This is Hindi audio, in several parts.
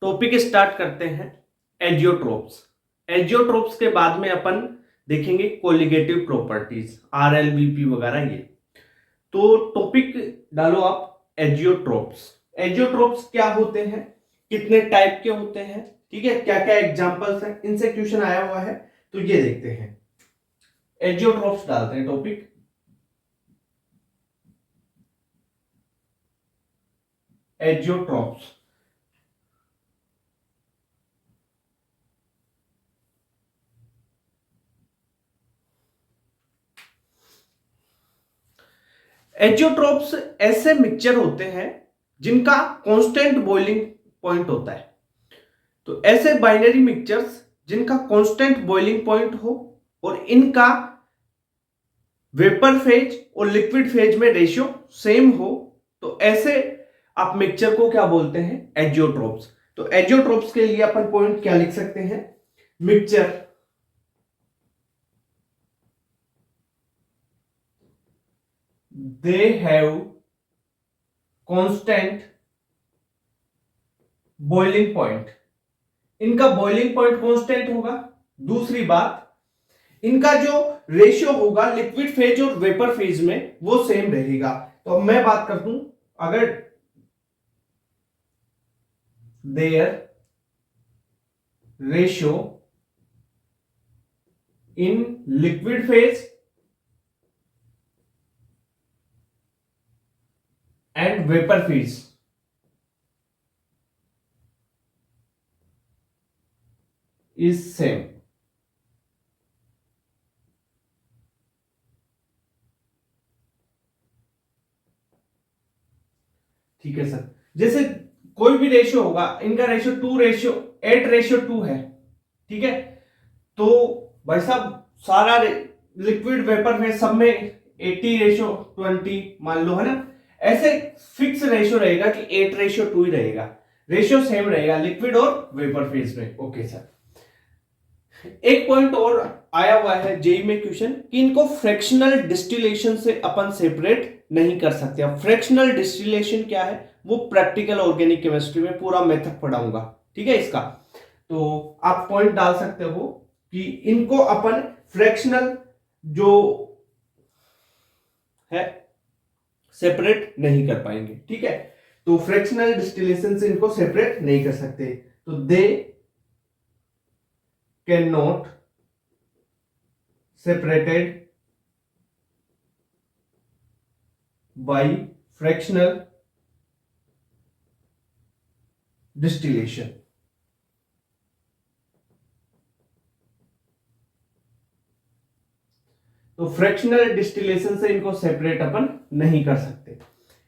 टॉपिक स्टार्ट करते हैं एजियोट्रोप्स। एजियोट्रोप्स के बाद में अपन देखेंगे कोलिगेटिव प्रॉपर्टीज, आरएलबीपी वगैरह ये। तो टॉपिक डालो आप एजियोट्रोप्स। एजियोट्रोप्स क्या होते हैं, कितने टाइप के होते हैं, ठीक है, क्या क्या एग्जांपल्स हैं, इनसे क्वेश्चन आया हुआ है तो ये देखते हैं। एजियोट्रोप्स डालते हैं टॉपिक। एजियोट्रोप्स एजियोट्रोप्स ऐसे मिक्सचर होते हैं जिनका कांस्टेंट बॉइलिंग पॉइंट होता है। तो ऐसे बाइनरी मिक्सचर्स जिनका कांस्टेंट बॉइलिंग पॉइंट हो और इनका वेपर फेज और लिक्विड फेज में रेशियो सेम हो, तो ऐसे आप मिक्सचर को क्या बोलते हैं, एजियोट्रोप्स। तो एजियोट्रोप्स के लिए अपन पॉइंट क्या लिख सकते हैं, mixture they have constant boiling point. इनका बॉइलिंग पॉइंट कांस्टेंट होगा। दूसरी बात, इनका जो रेशियो होगा लिक्विड फेज और वेपर फेज में वो सेम रहेगा। तो अब मैं बात कर दूं, अगर their ratio in liquid phase and vapour phase is same. ठीक है सर, जैसे कोई भी रेशियो होगा, इनका रेशियो 8:2 है, ठीक है। तो भाई साहब सारा लिक्विड वेपर फेज सब में 80:20 मान लो, है ना। ऐसे फिक्स रेशियो रहेगा कि 8:2 ही रहेगा, रेशियो सेम रहेगा लिक्विड और वेपर फेज में। ओके सर, एक पॉइंट और आया हुआ है जेई में क्वेश्चन कि इनको फ्रैक्शनल डिस्टिलेशन से अपन सेपरेट नहीं कर सकते। अब फ्रैक्शनल डिस्टिलेशन क्या है वो प्रैक्टिकल ऑर्गेनिक केमिस्ट्री में पूरा मेथड पढ़ाऊंगा, ठीक है इसका। तो आप पॉइंट डाल सकते हो कि इनको अपन फ्रैक्शनल जो है सेपरेट नहीं कर पाएंगे, ठीक है। तो फ्रैक्शनल डिस्टिलेशन से इनको सेपरेट नहीं कर सकते। तो they can not separated by fractional distillation। तो फ्रैक्शनल डिस्टिलेशन से इनको सेपरेट अपन नहीं कर सकते।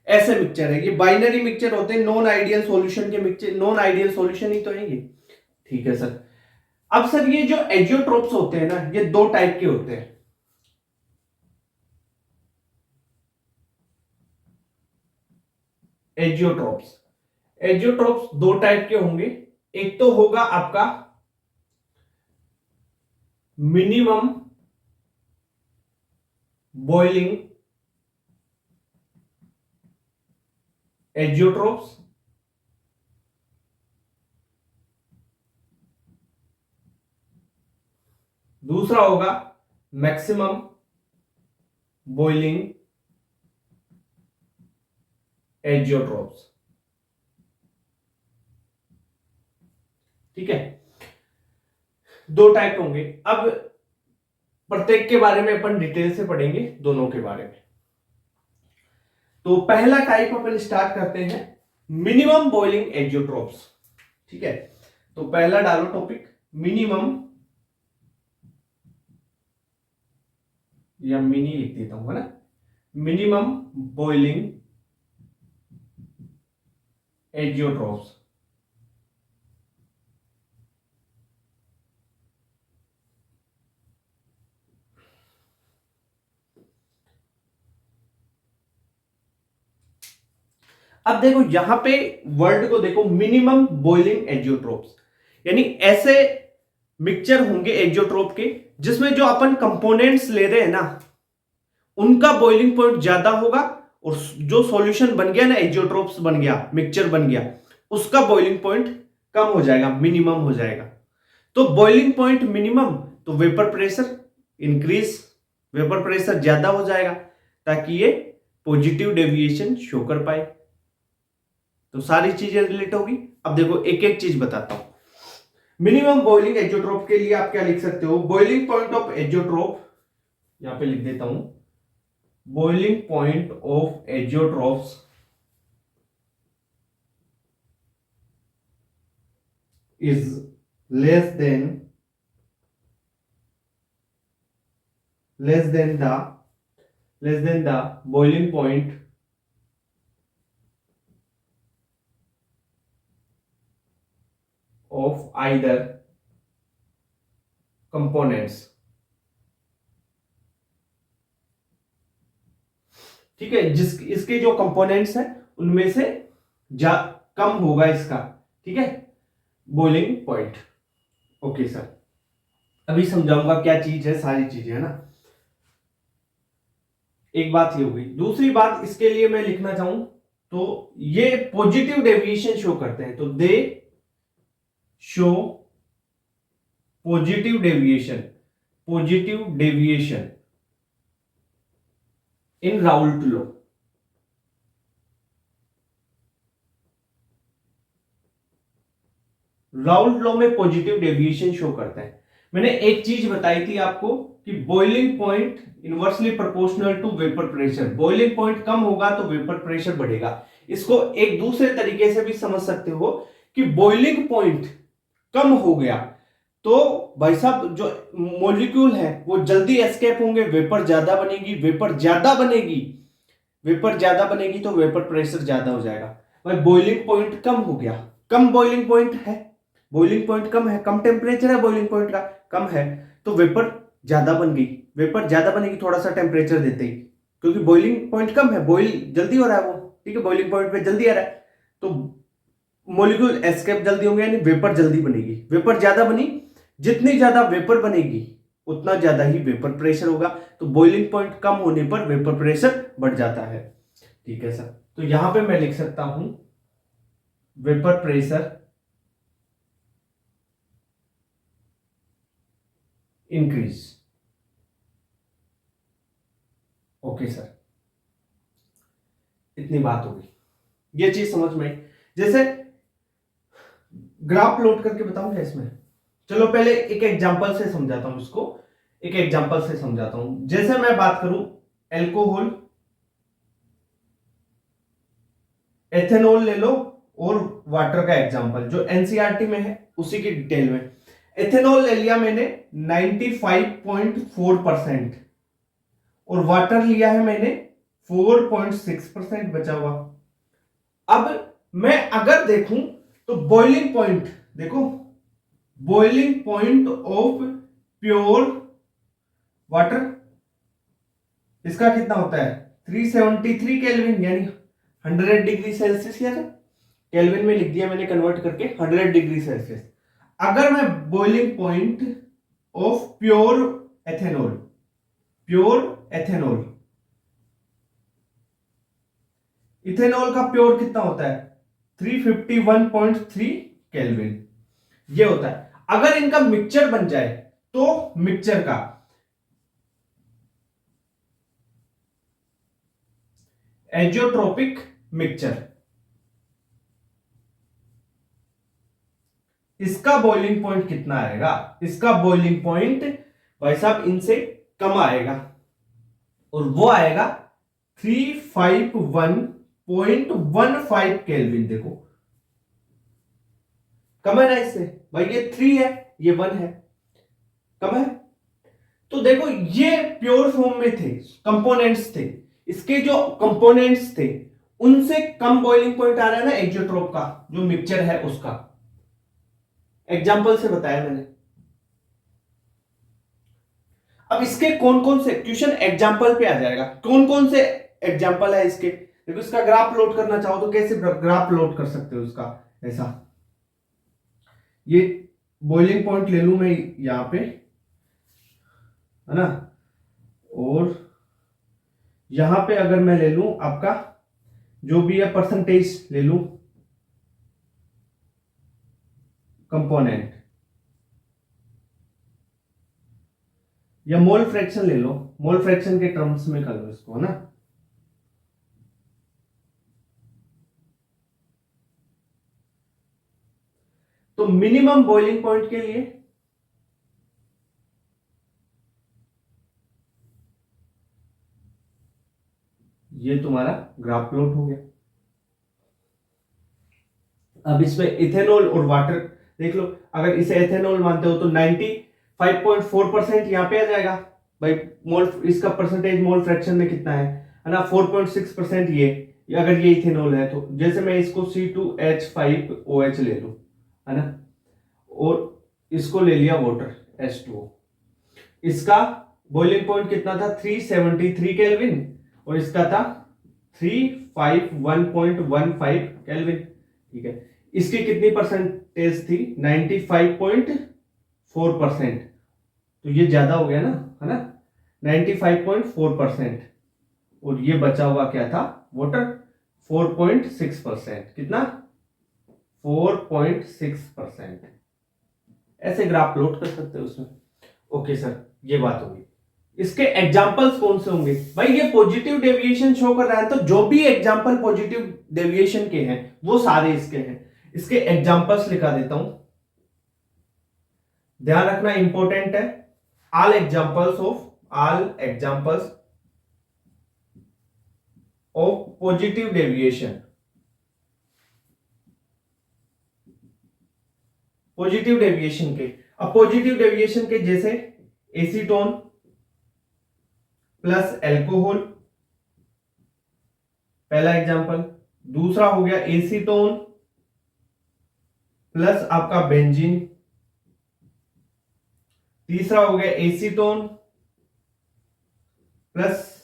ऐसे मिक्सचर है ये, बाइनरी मिक्सचर होते हैं, नॉन आइडियल सॉल्यूशन के मिक्सचर, नॉन आइडियल सॉल्यूशन ही तो है ये, ठीक है सर। अब सर ये जो एजियोट्रोप्स होते हैं ना, ये दो टाइप के होते हैं। एजियोट्रोप्स एजियोट्रोप्स दो टाइप के होंगे। एक तो होगा आपका मिनिमम बॉइलिंग एजियोट्रोप्स, दूसरा होगा मैक्सिमम बॉइलिंग एजियोट्रोप्स, ठीक है। दो टाइप होंगे। अब प्रत्येक के बारे में अपन डिटेल से पढ़ेंगे, दोनों के बारे में। तो पहला टाइप अपन स्टार्ट करते हैं मिनिमम बॉइलिंग एजियोट्रोप्स, ठीक है। तो पहला डालो टॉपिक मिनिमम, या मिनी लिख देता हूं, है ना, मिनिमम बॉइलिंग एजियोट्रोप्स। अब देखो यहां पे वर्ड को देखो, मिनिमम बॉइलिंग एजियोट्रोप्स, यानी ऐसे मिक्सचर होंगे एजियोट्रोप के जिसमें जो अपन कंपोनेंट्स ले रहे हैं ना, उनका बॉइलिंग पॉइंट ज्यादा होगा, और जो सॉल्यूशन बन गया ना, एजियोट्रोप्स बन गया, मिक्सचर बन गया, उसका बॉइलिंग पॉइंट कम हो जाएगा, मिनिमम हो जाएगा। तो बॉइलिंग पॉइंट मिनिमम, तो vapour pressure increase, vapour pressure ज्यादा हो जाएगा ताकि ये पॉजिटिव डेविएशन शो कर पाए। तो सारी चीजें रिलेट होगी। अब देखो एक एक चीज बताता हूं। मिनिमम बॉइलिंग एजोट्रोप के लिए आप क्या लिख सकते हो, बॉइलिंग पॉइंट ऑफ एजोट्रोप, यहां पे लिख देता हूं, boiling point of azeotropes is less than the boiling point of either components। ठीक है, जिस इसके जो कंपोनेंट्स हैं उनमें से कम होगा इसका, ठीक है, बॉइलिंग पॉइंट। ओके सर, अभी समझाऊंगा क्या चीज है, सारी चीजें है ना। एक बात ये हो गई। दूसरी बात इसके लिए मैं लिखना चाहूं तो ये पॉजिटिव डेविएशन शो करते हैं, तो they show positive deviation in Raoult law. Raoult law में पॉजिटिव डेविएशन शो करता है। मैंने एक चीज बताई थी आपको कि boiling point inversely proportional to vapour pressure, boiling point कम होगा तो वेपर प्रेशर बढ़ेगा। इसको एक दूसरे तरीके से भी समझ सकते हो कि बॉइलिंग पॉइंट कम हो गया तो भाई साहब जो मॉलिक्यूल है वो जल्दी एस्केप होंगे, वेपर ज्यादा बनेगी, वेपर ज्यादा बनेगी तो वेपर प्रेशर ज्यादा हो जाएगा। भाई बॉइलिंग पॉइंट कम हो गया, कम बॉइलिंग पॉइंट है, बॉइलिंग पॉइंट कम है, कम टेम्परेचर है बॉइलिंग पॉइंट का, कम है, तो वेपर ज्यादा बन गई, वेपर ज्यादा बनेगी थोड़ा सा टेम्परेचर देते ही, क्योंकि बॉइलिंग पॉइंट कम है, बॉइल जल्दी हो रहा है वो, ठीक है, बॉइलिंग पॉइंट पे जल्दी आ रहा है, तो मॉलिक्यूल एस्केप जल्दी होंगे, यानी वेपर जल्दी बनेगी। वेपर ज्यादा बनी, जितनी ज्यादा वेपर बनेगी उतना ज्यादा ही वेपर प्रेशर होगा, तो बॉइलिंग पॉइंट कम होने पर वेपर प्रेशर बढ़ जाता है। ठीक है सर, तो यहां पे मैं लिख सकता हूं vapour pressure increase. Okay sir, इतनी बात होगी, ये चीज समझ में आई। जैसे ग्राफ प्लॉट करके बताऊंगा इसमें, चलो पहले एक एग्जांपल से समझाता हूं इसको, एक एग्जांपल से समझाता हूं। जैसे मैं बात करूं एल्कोहल, एथेनॉल ले लो और वाटर का एग्जांपल जो एनसीईआरटी में है उसी की डिटेल में। एथेनॉल ले लिया मैंने 95.4% और वाटर लिया है मैंने 4.6% बचा हुआ। अब मैं अगर देखूं तो बॉइलिंग पॉइंट देखो, boiling point of pure water इसका कितना होता है 373 केल्विन, यानी 100 डिग्री सेल्सियस, या केल्विन में लिख दिया मैंने कन्वर्ट करके 100 डिग्री सेल्सियस। अगर मैं boiling point of pure ethanol ethanol का प्योर कितना होता है 351.3 केल्विन, ये होता है। अगर इनका मिक्सचर बन जाए तो मिक्सचर का एजियोट्रोपिक मिक्सचर, इसका बॉइलिंग पॉइंट कितना आएगा, इसका बॉइलिंग पॉइंट भाई साहब इनसे कम आएगा और वो आएगा 351.15 केल्विन। देखो कम है ना इससे, भाई ये 3 है ये 1 है, कम है। तो देखो ये प्योर फॉर्म में थे, कंपोनेंट्स थे, इसके जो कंपोनेंट्स थे उनसे कम बॉइलिंग पॉइंट आ रहा है ना एक्जियोट्रोप का, जो मिक्सचर है उसका, एग्जांपल से बताया मैंने। अब इसके कौन कौन से क्वेश्चन एग्जांपल पे आ जाएगा, कौन कौन से एग्जांपल है इसके, देखो इसका ग्राफ प्लॉट करना चाहो तो कैसे ग्राफ प्लॉट कर सकते हो इसका, ऐसा, ये बॉइलिंग पॉइंट ले लू मैं यहां पे, है ना, और यहां पे अगर मैं ले लूं आपका जो भी है परसेंटेज ले लूं, कंपोनेंट, या मोल फ्रैक्शन ले लो, मोल फ्रैक्शन के टर्म्स में कर लो इसको, है ना। तो मिनिमम बॉइलिंग पॉइंट के लिए ये तुम्हारा ग्राफ प्लॉट हो गया। अब इसमें इथेनॉल और वाटर देख लो, अगर इसे एथेनॉल मानते हो तो 95.4% यहां पे आ जाएगा भाई। मोल इसका परसेंटेज मोल फ्रैक्शन में कितना है ना, 4.6% ये अगर ये इथेनॉल है तो। जैसे मैं इसको C2H5OH ले लूं, है ना, और इसको ले लिया वाटर H2O, इसका बॉइलिंग पॉइंट कितना था 373 केल्विन, और इसका था 351.15 केल्विन, ठीक है। इसकी कितनी परसेंटेज थी 95.4%, तो ये ज्यादा हो गया ना, है ना, 95.4%, और ये बचा हुआ क्या था वाटर 4.6%, कितना 4.6%। ऐसे ग्राफ प्लॉट कर सकते हो उसमें। ओके सर, ये बात होगी। इसके एग्जांपल्स कौन से होंगे भाई, ये पॉजिटिव डेविएशन शो कर रहा है, तो जो भी एग्जांपल पॉजिटिव डेविएशन के हैं वो सारे इसके हैं। इसके एग्जांपल्स लिखा देता हूं, ध्यान रखना इंपॉर्टेंट है। All examples of positive deviation, positive deviation के। अब पॉजिटिव डेविएशन के जैसे एसीटोन प्लस एल्कोहल, पहला एग्जांपल। दूसरा हो गया एसीटोन प्लस आपका बेंजीन। तीसरा हो गया एसीटोन प्लस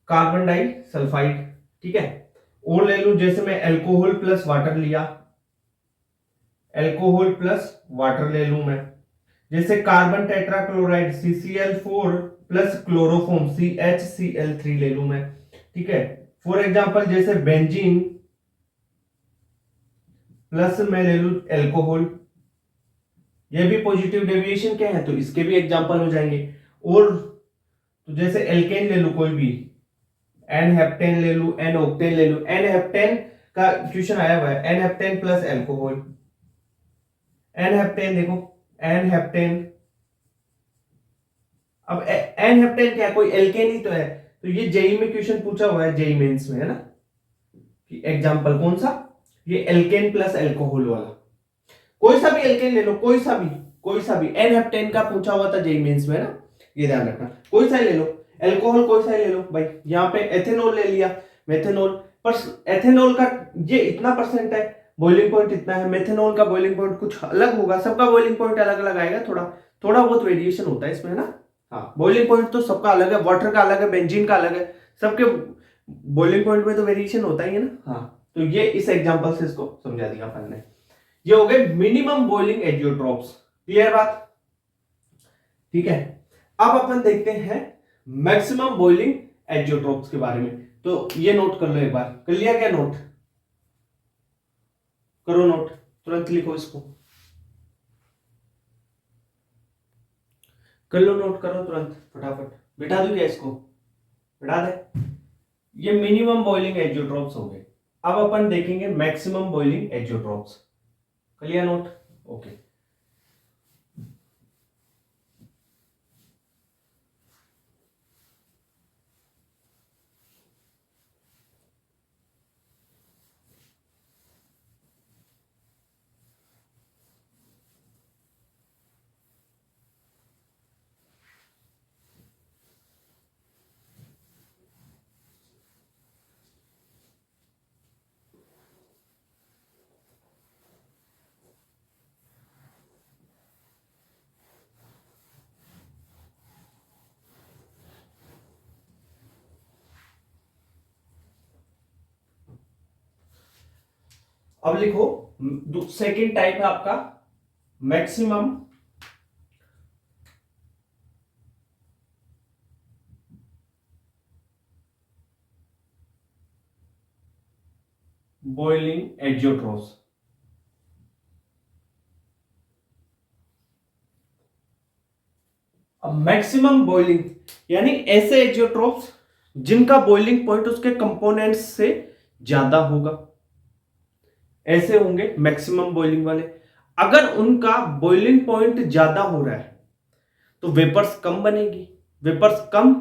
कार्बन डाइसल्फाइड, ठीक है। और ले लूं, जैसे मैं एल्कोहल प्लस वाटर लिया, एल्कोहल प्लस वाटर ले लूं मैं। जैसे carbon tetrachloride CCl4 plus chloroform CHCl3 ले लूं मैं, ठीक है। फॉर एग्जांपल जैसे बेंजीन प्लस मैं ले लूं एल्कोहल, ये भी पॉजिटिव डेविएशन के हैं तो इसके भी एग्जांपल हो जाएंगे। और तो जैसे एल्केन ले लूं कोई भी, एन हेप्टेन ले लूं, एन ऑक्टेन ले लूं। एन हेप्टेन का क्वेश्चन आया हुआ है, n heptane plus alcohol, n heptane देखो, एन हेप्टेन। अब एन हेप्टेन क्या है, कोई एल्केन ही तो है, तो ये जेई में क्वेश्चन पूछा हुआ है, जेई मेंस में, है ना, कि एग्जांपल कौन सा, ये एल्केन प्लस एल्कोहल वाला। कोई सा भी एल्केन ले लो, कोई सा भी एन हेप्टेन का पूछा हुआ था जेई मेंस में, है ना, ये ध्यान रखना। कोई सा ले लो, एल्कोहल कोई सा ले लो भाई। यहाँ पे एथेनॉल ले लिया, मेथेनॉल, पर एथेनॉल का ये इतना परसेंट है, बॉइलिंग पॉइंट इतना है। मेथेनॉल का बॉइलिंग पॉइंट कुछ अलग होगा, सबका बॉइलिंग पॉइंट अलग अलग आएगा, थोड़ा थोड़ा बहुत वेरिएशन होता है इसमें, है ना। हाँ, बॉइलिंग पॉइंट तो सबका अलग है, वाटर का अलग है, बेंजीन का अलग है, सबके बॉइलिंग पॉइंट में तो वेरिएशन होता ही है ना। हाँ, तो ये इस एग्जांपल से इसको समझा दिया अपन ने। ये हो गए मिनिमम बॉइलिंग एजियोट्रॉप्स, क्लियर बात, ठीक है। अब अपन देखते हैं मैक्सिमम बॉइलिंग एजियोट्रॉप्स के बारे में। तो ये नोट कर लो एक बार, कर लिया क्या नोट, करो नोट, तुरंत लिखो इसको, कर लो नोट, करो तुरंत फटाफट, बिठा दो क्या इसको, बिठा दे। ये मिनिमम बॉइलिंग एजियोट्रॉप्स हो गए। अब अपन देखेंगे मैक्सिमम बॉइलिंग एजियोट्रॉप्स, कर लिया नोट, ओके। अब लिखो, सेकंड टाइप है आपका maximum boiling azeotropes. Maximum boiling यानी ऐसे एजियोट्रोप्स जिनका बॉइलिंग पॉइंट उसके कंपोनेंट्स से ज्यादा होगा, ऐसे होंगे मैक्सिमम बॉइलिंग वाले। अगर उनका बॉइलिंग पॉइंट ज्यादा हो रहा है तो वेपर्स कम बनेगी, वेपर्स कम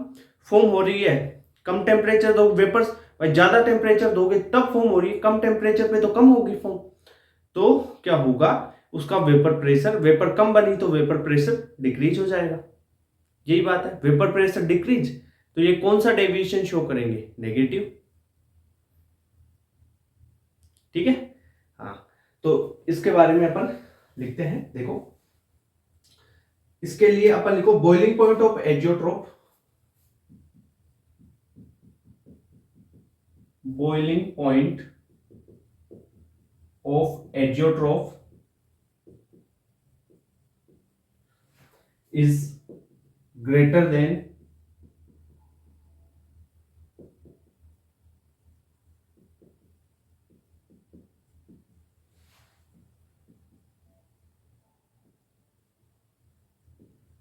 फॉर्म हो रही है, कम टेम्परेचर दो वेपर्स, भाई ज्यादा टेम्परेचर दोगे तब फॉर्म हो रही है, कम टेम्परेचर पे तो कम होगी फॉर्म, तो क्या होगा उसका वेपर प्रेशर, वेपर कम बनी तो वेपर प्रेशर डिक्रीज हो जाएगा। यही बात है, वेपर प्रेशर डिक्रीज, तो ये कौन सा डेविएशन शो करेंगे, नेगेटिव। ठीक है, हाँ, तो इसके बारे में अपन लिखते हैं। देखो इसके लिए अपन लिखो boiling point of azeotrope, boiling point of azeotrope is greater than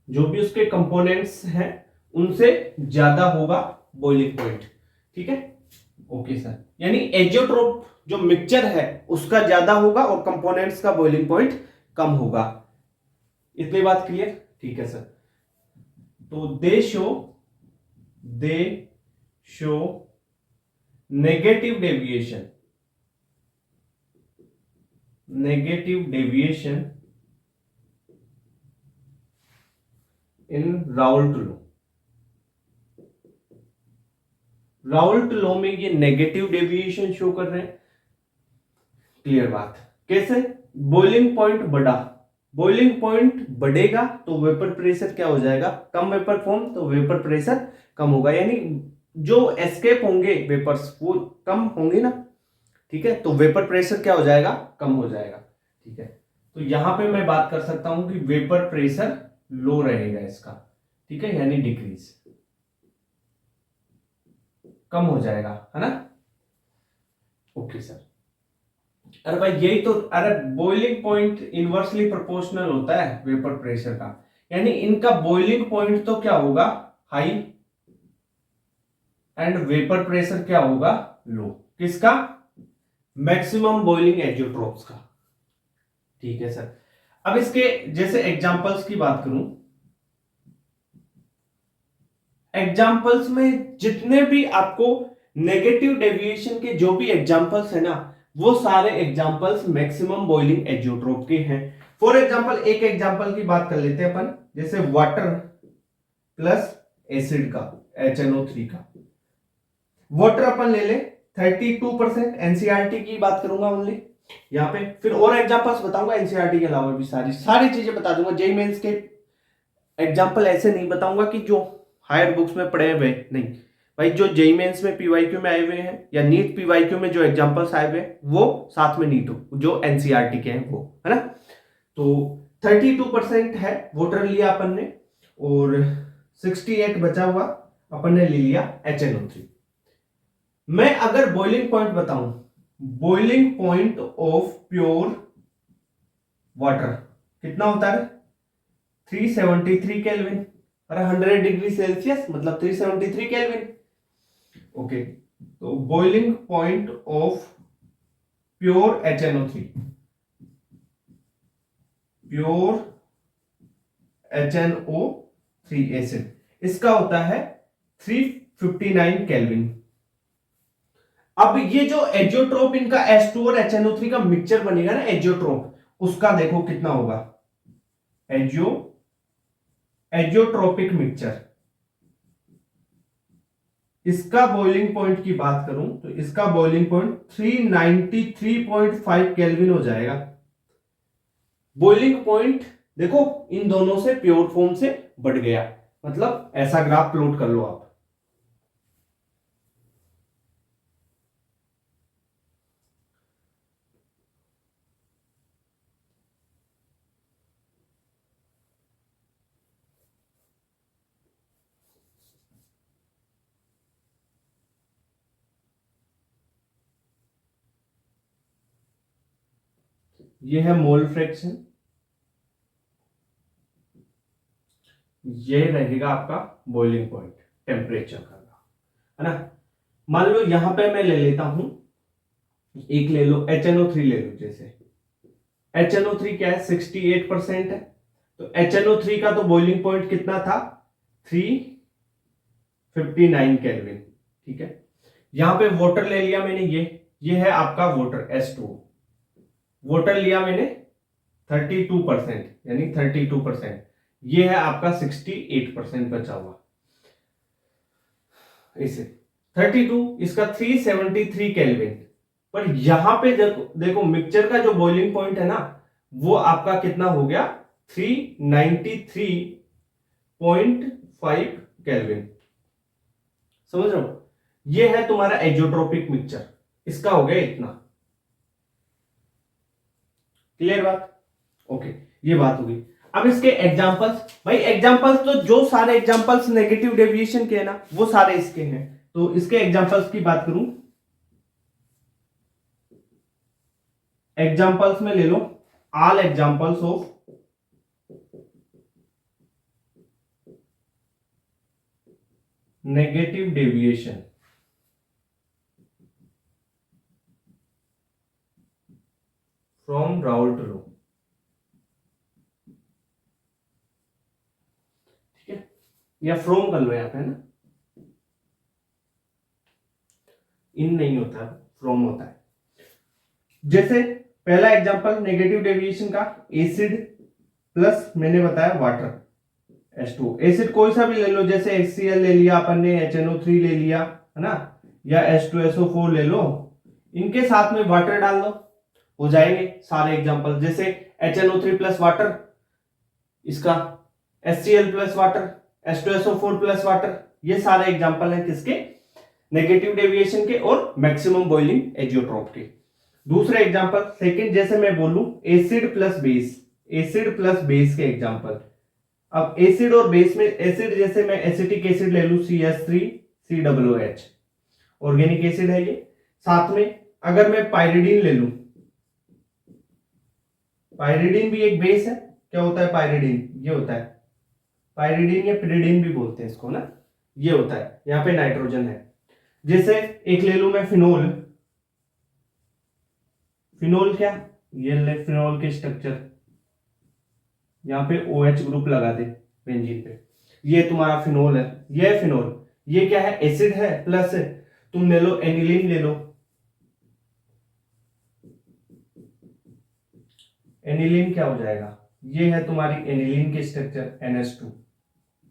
जो भी उसके कंपोनेंट्स हैं उनसे ज्यादा होगा बॉइलिंग पॉइंट। ठीक है, ओके सर, यानी एजियोट्रोप जो मिक्सचर है उसका ज्यादा होगा और कंपोनेंट्स का बॉइलिंग पॉइंट कम होगा। इतनी बात क्लियर? ठीक है सर, तो they show negative deviation in Raoult law. Raoult law में ये नेगेटिव डेविएशन शो कर रहे हैं। क्लियर बात? कैसे? बॉइलिंग पॉइंट बढ़ा, बॉइलिंग पॉइंट बढ़ेगा तो वेपर प्रेशर क्या हो जाएगा, कम वेपर फॉर्म, तो वेपर प्रेशर कम होगा, यानी जो एस्केप होंगे वेपर्स वो कम होंगे ना। ठीक है, तो वेपर प्रेशर क्या हो जाएगा, कम हो जाएगा। ठीक है, तो यहां पे मैं बात कर सकता हूं कि वेपर प्रेशर लो रहेगा इसका। ठीक है, यानी डिक्रीज, कम हो जाएगा, है ना। ओके सर, अरे भाई यही तो, अरे बॉइलिंग पॉइंट इनवर्सली प्रोपोर्शनल होता है वेपर प्रेशर का, यानी इनका बॉइलिंग पॉइंट तो क्या होगा, हाई, एंड वेपर प्रेशर क्या होगा, लो। किसका? मैक्सिमम बॉइलिंग एजियोट्रोप्स का। ठीक है सर, अब इसके जैसे एग्जांपल्स की बात करूं, एग्जांपल्स में जितने भी आपको नेगेटिव डेविएशन के जो भी एग्जांपल्स है ना, वो सारे एग्जांपल्स मैक्सिमम बॉइलिंग एजियोट्रोप के हैं। फॉर एग्जांपल एक एग्जांपल की बात कर लेते हैं अपन, जैसे वाटर प्लस एसिड का, HNO3 का। वाटर अपन ले ले 32%, एनसीईआरटी की बात करूंगा ओनली यहाँ पे, फिर और एग्जांपल्स बताऊंगा एनसीईआरटी के अलावा भी, सारी सारी चीजें बता दूंगा। जेईई मेंस के एग्जाम्पल ऐसे नहीं बताऊंगा कि जो हायर बुक्स में पढ़े हुए, नहीं भाई, जो जेईई मेंस में पीवाईक्यू में आए हुए हैं या नीट पीवाईक्यू में जो एग्जांपल्स आए हुए हैं वो साथ में नीट हो, जो एनसीईआरटी के हैं वो, है ना। तो 32% है वाटर लिया अपन ने, और 68 बचा हुआ अपन ने ले लिया HNO3। मैं अगर बॉइलिंग पॉइंट बताऊं, boiling point of pure water कितना होता है, 373 केल्विन, और 100 डिग्री सेल्सियस मतलब 373 केल्विन। ओके, तो boiling point of pure HNO3, pure HNO3 acid, इसका होता है 359 केल्विन। अब ये जो एजियोट्रोप इनका H2 और HNO3 का मिक्सचर बनेगा ना एजियोट्रोप, उसका देखो कितना होगा, एजियोट्रोपिक मिक्सचर, इसका बॉइलिंग पॉइंट की बात करूं तो इसका बॉइलिंग पॉइंट 393.5 केल्विन हो जाएगा। बॉइलिंग पॉइंट देखो इन दोनों से प्योर फॉर्म से बढ़ गया, मतलब ऐसा ग्राफ प्लॉट कर लो आप। ये है मोल फ्रैक्शन, ये रहेगा आपका बॉइलिंग पॉइंट टेम्परेचर का, है ना। मान लो यहां पे मैं ले लेता हूं, एक ले लो HNO3 ले लो। जैसे HNO3 क्या है, 68% है, तो HNO3 का तो बॉइलिंग पॉइंट कितना था, 359 केल्विन। ठीक है, यहां पे वाटर ले लिया मैंने, ये है आपका वाटर H2O। वाटर लिया मैंने 32%, यानी 32%, ये है आपका 68% बचा हुआ। इसे 32, इसका 373 केल्विन। पर यहां पे देखो मिक्सचर का जो बॉइलिंग पॉइंट है ना, वो आपका कितना हो गया, 393.5 केल्विन। समझ रहे हो, ये है तुम्हारा एजोट्रोपिक मिक्सचर, इसका हो गया इतना। क्लियर बात, ओके, ये बात होगी। अब इसके एग्जांपल्स, भाई एग्जांपल्स तो जो सारे एग्जांपल्स नेगेटिव डेविएशन के हैं ना, वो सारे इसके हैं। तो इसके एग्जांपल्स की बात करूं, एग्जांपल्स में ले लो all examples of negative deviation from Raoult law. ठीक है, या फ्रॉम कर लो यहां पे, है ना, इन नहीं होता, फ्रॉम होता है। जैसे पहला एग्जांपल नेगेटिव डेविएशन का, एसिड प्लस मैंने बताया वाटर H2। एसिड कोई सा भी ले लो, जैसे HCl ले लिया अपन ने, HNO3 ले लिया, है ना, या H2SO4 ले लो, इनके साथ में वाटर डाल दो, हो जाएंगे सारे एग्जांपल। जैसे HNO3 प्लस वाटर, इसका HCl plus water, H2SO4 plus water, ये सारे एग्जांपल हैं किसके, नेगेटिव डेविएशन के और मैक्सिमम बॉइलिंग एजियोट्रोप के। दूसरे एग्जांपल सेकंड, जैसे मैं बोलूं acid plus base, acid plus base के एग्जांपल। अब एसिड और बेस में, एसिड जैसे मैं एसिटिक एसिड ले लूं CH3COOH, ऑर्गेनिक एसिड है ये। साथ में अगर मैं पायरिडीन ले लूं, पायरिडीन भी एक बेस है। क्या होता है पायरिडीन, ये होता है पायरिडीन, या पिरिडीन भी बोलते हैं इसको ना, ये होता है, यहां पे नाइट्रोजन है। जैसे एक ले लूं मैं फिनोल, फिनोल क्या, ये ले फिनोल के स्ट्रक्चर, यहाँ पे OH ग्रुप लगा दे बेंजीन पे, ये तुम्हारा फिनोल है, ये है फिनोल। ये क्या है, एसिड है प्लस, तुम ले लो एनिलीन ले लो, एनिलीन क्या हो जाएगा, ये है तुम्हारी एनिलीन के स्ट्रक्चर NH2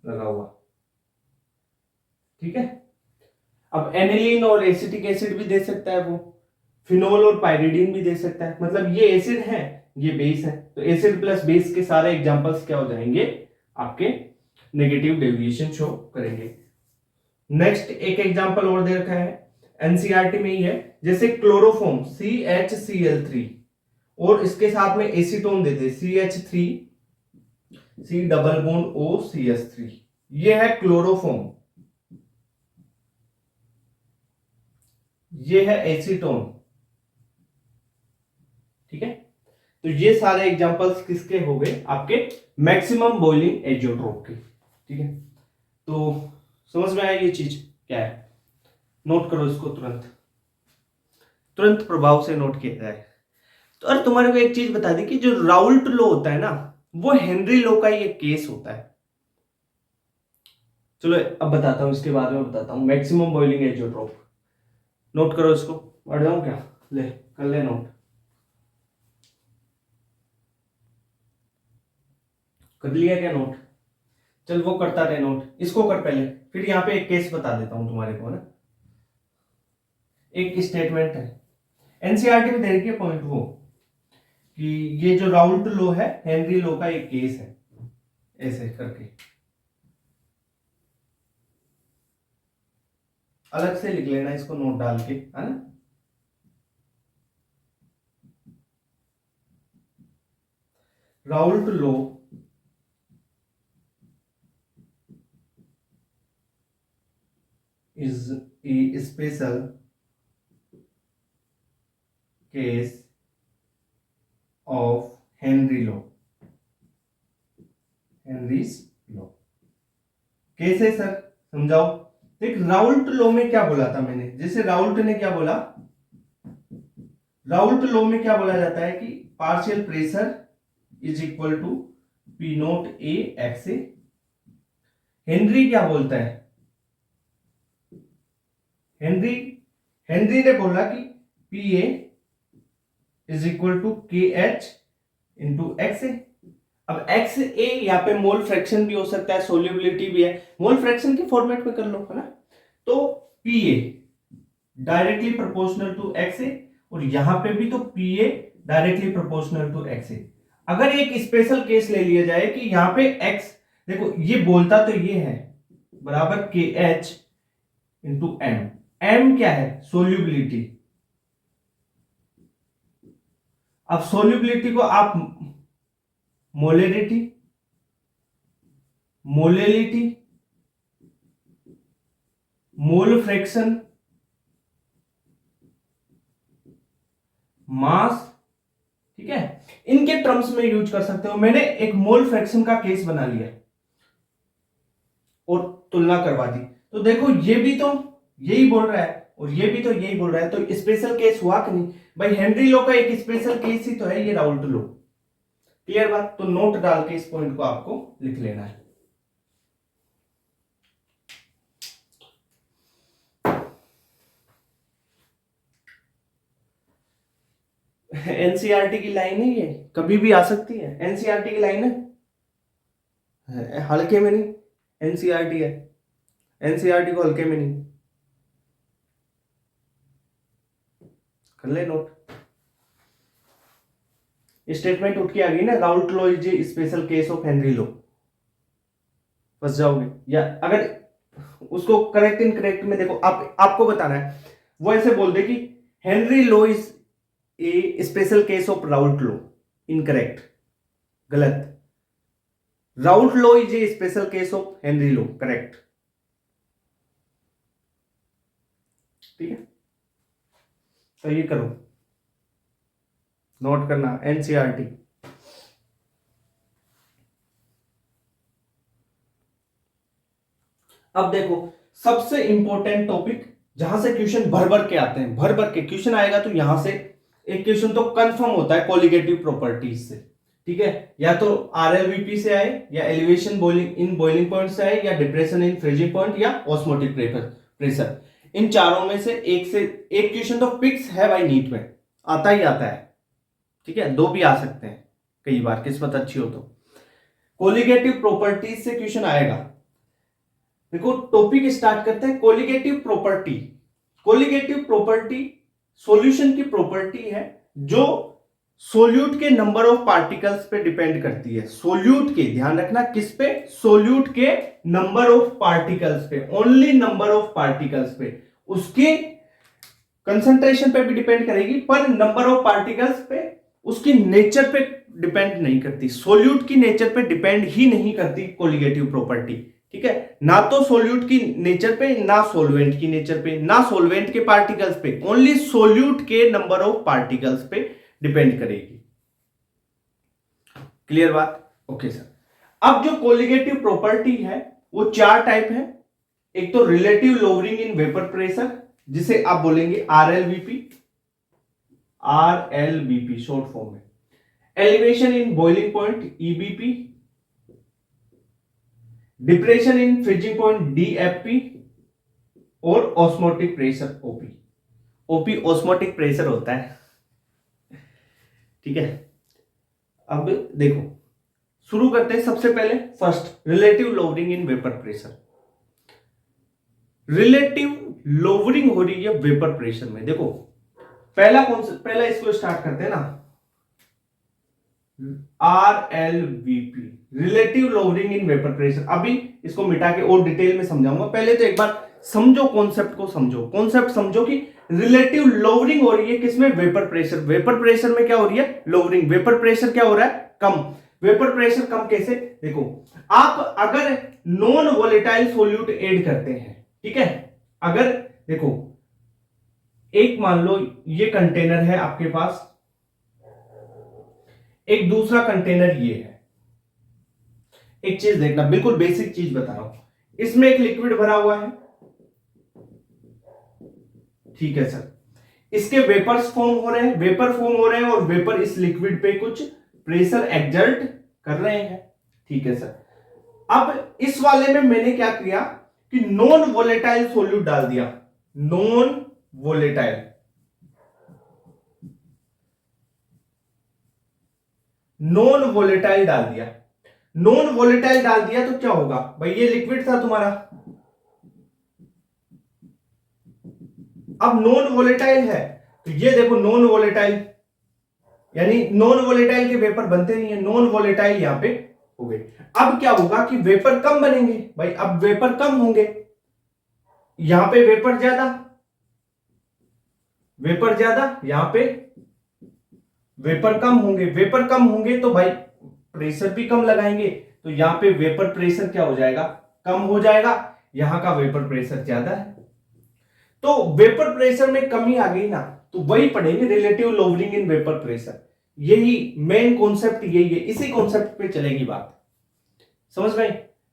लगा हुआ। ठीक है, अब एनिलीन और एसिटिक एसिड भी दे सकता है वो, फिनोल और पायरिडीन भी दे सकता है, मतलब ये एसिड है ये बेस है, तो एसिड प्लस बेस के सारे एग्जांपल्स क्या हो जाएंगे आपके, नेगेटिव डेविएशन शो करेंगे। नेक्स्ट एक एग्जांपल और दे रखा है, एनसीईआरटी में ही है, जैसे क्लोरोफॉर्म CHCl3 और इसके साथ में एसीटोन देते CH3 C double bond OCH3, ये है क्लोरोफॉर्म, ये है एसीटोन। ठीक है, तो ये सारे एग्जांपल्स किसके हो गए, आपके मैक्सिमम बॉइलिंग एजियोट्रोप के। ठीक है, तो समझ में आया ये चीज क्या है, नोट करो इसको, तुरंत तुरंत प्रभाव से नोट किया जाए। तो और तुम्हारे को एक चीज बता दी कि जो राउल्ट लॉ होता है ना, वो हेनरी लॉ का ही एक केस होता है। चलो अब बताता हूं, इसके बारे में बताता हूं, मैक्सिमम बॉइलिंग एजियोट्रोप। नोट करो इसको, बढ़ जाऊं क्या, ले कर ले नोट, कर लिया क्या नोट, चल वो करता रहे नोट, इसको कर पहले, फिर यहाँ पे एक केस बता देता हूं तुम्हारे को ना। एक स्टेटमेंट है एनसीईआरटी में दे रखी है पॉइंट, वो कि ये जो राउल्ट लॉ है हेनरी लॉ का एक केस है, ऐसे करके अलग से लिख लेना इसको नोट डाल के, है ना। Raoult law is a special case of Henry law, Henry's law। कैसे सर, समझाओ। देख राउल्ट लॉ में क्या बोला था मैंने, जैसे राउल्ट ने क्या बोला, राउल्ट लॉ में क्या बोला जाता है कि partial pressure is equal to P naught A X A. Henry क्या बोलता है, हेनरी हेनरी ने बोला कि P A is equal to K H into X A. अब एक्स ए यहाँ पे मोल फ्रैक्शन भी हो सकता है, सोल्यूबिलिटी भी है, मोल फ्रैक्शन के फॉर्मेट में कर लो, है ना। तो P A directly proportional to X A, और यहां पे भी तो P A directly proportional to X A. अगर एक स्पेशल केस ले लिया जाए कि यहां पे एक्स, देखो ये बोलता तो ये है बराबर के एच इंटू एम। एम क्या है, सोल्यूबिलिटी। अब सोल्यूबिलिटी को आप मोलेरिटी, मोलेलिटी, मोल फ्रैक्शन, मास, ठीक है, इनके टर्म्स में यूज कर सकते हो। मैंने एक मोल फ्रैक्शन का केस बना लिया और तुलना करवा दी, तो देखो ये भी तो यही बोल रहा है और ये भी तो यही बोल रहा है, तो स्पेशल केस हुआ कि नहीं भाई। हेनरी लॉ का एक स्पेशल केस ही तो है ये राउल्ट लॉ। क्लियर बात। तो नोट डाल के इस पॉइंट को आपको लिख लेना है। एनसीईआरटी की लाइन है ये, कभी भी आ सकती है। एनसीईआरटी की लाइन है, हल्के में नहीं, एनसीईआरटी है, एनसीईआरटी को हल्के में नहीं, कर ले नोट। स्टेटमेंट उठ के आ गई ना, Raoult law is a special case of Henry law, फंस जाओगे। या अगर उसको करेक्ट इनकरेक्ट में देखो, आपको बताना है, वो ऐसे बोल दे कि Henry law is a special case of Raoult law, incorrect, गलत। Raoult law is a special case of Henry law, correct. ठीक है, तो ये करो, नोट करना एनसीईआरटी। अब देखो सबसे इंपॉर्टेंट टॉपिक, जहां से क्वेश्चन भर भर के आते हैं, भर भर के क्वेश्चन आएगा, तो यहां से एक क्वेश्चन तो कंफर्म होता है कोलिगेटिव प्रॉपर्टीज से। ठीक है, या तो आरएलवीपी से आए, या elevation boiling in boiling point से आए, या डिप्रेशन इन फ्रीजिंग पॉइंट, या ऑस्मोटिक प्रेशर। इन चारों में से एक क्वेश्चन तो फिक्स है भाई, नीट में आता ही आता है। ठीक है, दो भी आ सकते हैं कई बार, किस्मत अच्छी हो तो। कोलिगेटिव प्रॉपर्टीज से क्वेश्चन आएगा। देखो टॉपिक स्टार्ट करते हैं, colligative property. Colligative property solution की प्रॉपर्टी है जो सोल्यूट के नंबर ऑफ पार्टिकल्स पे डिपेंड करती है। सोल्यूट के, ध्यान रखना किस पे, सोल्यूट के नंबर ऑफ पार्टिकल्स पे, ओनली नंबर ऑफ पार्टिकल्स पे, उसके कंसंट्रेशन पे भी डिपेंड करेगी, पर नंबर ऑफ पार्टिकल्स पे, उसकी नेचर पे डिपेंड नहीं करती। सोल्यूट की नेचर पे डिपेंड ही नहीं करती कोलिगेटिव प्रॉपर्टी। ठीक है, ना तो सोल्यूट की नेचर पे, ना सोलवेंट की नेचर पे, ना सोलवेंट के पार्टिकल्स पे, ओनली सोल्यूट के नंबर ऑफ पार्टिकल्स पे डिपेंड करेगी। क्लियर बात। Okay sir. अब जो कोलिगेटिव प्रॉपर्टी है वो चार टाइप है। एक तो relative lowering in vapour pressure, जिसे आप बोलेंगे आरएलवीपी, आरएलवीपी शॉर्ट फॉर्म में। Elevation in boiling point, EBP. Depression in freezing point, DFP. और osmotic pressure, OP. OP osmotic pressure होता है। ठीक है, अब देखो शुरू करते हैं। सबसे पहले first, relative lowering in vapour pressure. Relative lowering हो रही है वेपर प्रेशर में। देखो पहला कॉन्सेप्ट, पहला इसको स्टार्ट करते हैं ना, RLVP, relative lowering in vapour pressure. अभी इसको मिटा के और डिटेल में समझाऊंगा, पहले तो एक बार समझो कॉन्सेप्ट को, समझो कॉन्सेप्ट, समझो कि रिलेटिव लोअरिंग हो रही है किसमें, वेपर प्रेशर। वेपर प्रेशर में क्या हो रही है, लोअरिंग। वेपर प्रेशर क्या हो रहा है, कम। वेपर प्रेशर कम कैसे, देखो आप अगर नॉन वोलेटाइल सोल्यूट ऐड करते हैं, ठीक है, अगर देखो एक मान लो ये कंटेनर है आपके पास, एक दूसरा कंटेनर ये है। एक चीज देखना, बिल्कुल बेसिक चीज बता रहा हूं। इसमें एक लिक्विड भरा हुआ है, ठीक है सर। इसके वेपर्स फॉर्म हो रहे हैं, वेपर फॉर्म हो रहे हैं और वेपर इस लिक्विड पे कुछ प्रेशर एक्सर्ट कर रहे हैं, ठीक है सर। अब इस वाले में मैंने क्या किया कि नॉन वोलेटाइल सॉल्यूट डाल दिया, नॉन वोलेटाइल, नॉन वोलेटाइल डाल दिया। नॉन वोलेटाइल डाल दिया तो क्या होगा भाई, ये लिक्विड था तुम्हारा, अब नॉन वोलेटाइल है तो ये देखो नॉन वोलेटाइल, यानी नॉन वोलेटाइल के वेपर बनते नहीं है, नॉन वोलेटाइल यहां पे हो गए। अब क्या होगा कि वेपर कम बनेंगे भाई, अब वेपर कम होंगे, यहां पे वेपर ज्यादा, वेपर ज्यादा, यहां पे वेपर कम होंगे, वेपर कम होंगे तो भाई प्रेशर भी कम लगाएंगे, तो यहां पे वेपर प्रेशर क्या हो जाएगा, कम हो जाएगा, यहां का वेपर प्रेशर ज्यादा है, तो वेपर प्रेशर में कमी आ गई ना, तो वही पढ़ेंगे relative lowering in vapour pressure. यही मेन कॉन्सेप्ट यही है, इसी कॉन्सेप्ट पे चलेगी बात, समझ में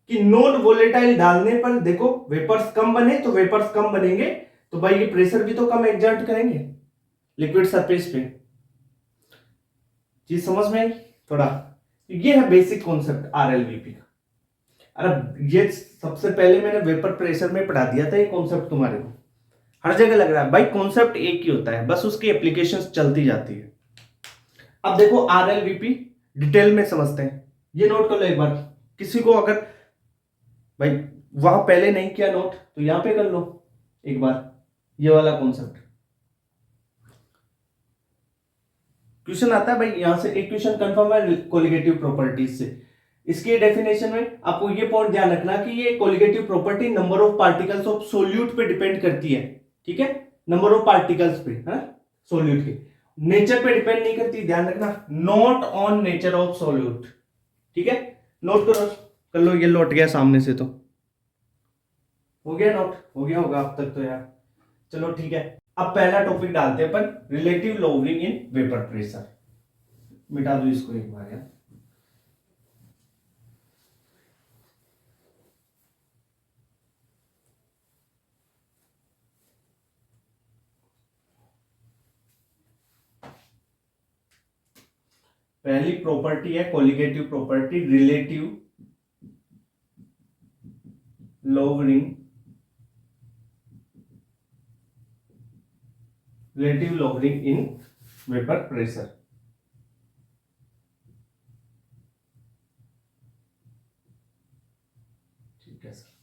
कि नॉन वोलेटाइल डालने पर देखो वेपर्स कम बने, तो वेपर्स कम बनेंगे तो भाई ये प्रेशर भी तो कम एक्सर्ट करेंगे लिक्विड सरफेस पे। चीज समझ में आई थोड़ा, ये है बेसिक कॉन्सेप्ट आरएलवीपी का। अरे ये सबसे पहले मैंने वेपर प्रेशर में पढ़ा दिया था ये कॉन्सेप्ट, तुम्हारे को हर जगह लग रहा है भाई, कॉन्सेप्ट एक ही होता है, बस उसकी एप्लीकेशंस चलती जाती है। अब देखो आरएलवीपी डिटेल में समझते हैं, ये नोट कर लो एक बार, किसी को अगर भाई वहां पहले नहीं किया नोट तो यहां पे कर लो एक बार, ये वाला कॉन्सेप्ट। क्वेश्चन आता है भाई यहां से, एक क्वेश्चन कंफर्म है कोलिगेटिव प्रॉपर्टीज से। इसके डेफिनेशन में आपको ये पॉइंट ध्यान रखना कि ये colligative property number of particles of solute पे डिपेंड करती है, ठीक है, नंबर ऑफ पार्टिकल्स पे, है सोल्यूट के, नेचर पे डिपेंड नहीं करती, ध्यान रखना, not on nature of solute, ठीक है। नोट करो, कर लो, ये लौट गया सामने से, तो हो गया नोट, हो गया होगा अब तक तो यार, चलो ठीक है। अब पहला टॉपिक डालते हैं अपन, relative lowering in vapour pressure. मिटा दो इसको एक बार यार, पहली प्रॉपर्टी है colligative property, relative lowering, relative lowering in vapour pressure. ठीक है sir,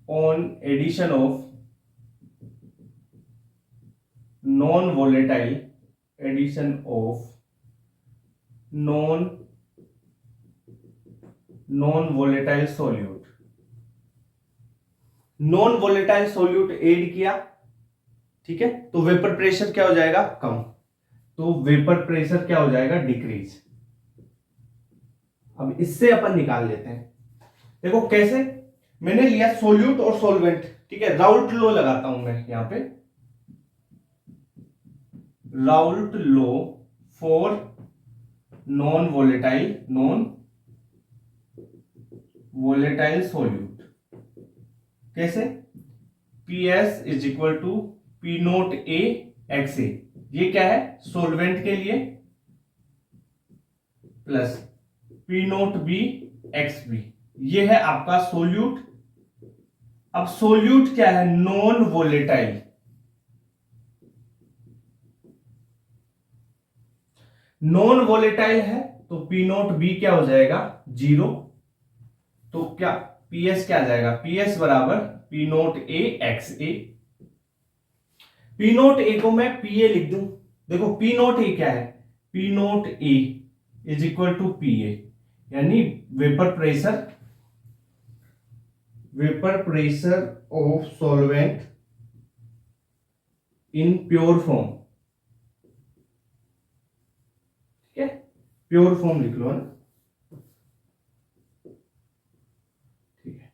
on addition of non volatile, addition of non volatile solute, non volatile solute add किया, ठीक है, तो वेपर प्रेशर क्या हो जाएगा, कम, तो वेपर प्रेशर क्या हो जाएगा, डिक्रीज। अब इससे अपन निकाल लेते हैं, देखो कैसे, मैंने लिया सोल्यूट और सॉल्वेंट, ठीक है, राउल्ट लॉ लगाता हूं मैं यहां पे, Raoult law for non volatile solute, कैसे, PS is equal to P naught A X A, ये क्या है सॉल्वेंट के लिए, plus P naught B X B, ये है आपका सोल्यूट। अब सोल्यूट क्या है, नॉन वोलेटाइल, नॉन वोलेटाइल है तो पी नोट बी क्या हो जाएगा, 0, तो क्या PS क्या आ जाएगा, PS बराबर P naught A X A, P naught ए को मैं पी ए लिख दूं, देखो पी नोट ए क्या है, P naught A is equal to P A, यानी vapour pressure of solvent in pure form, ठीक है, प्योर फॉर्म लिख लो, है ना, ठीक है,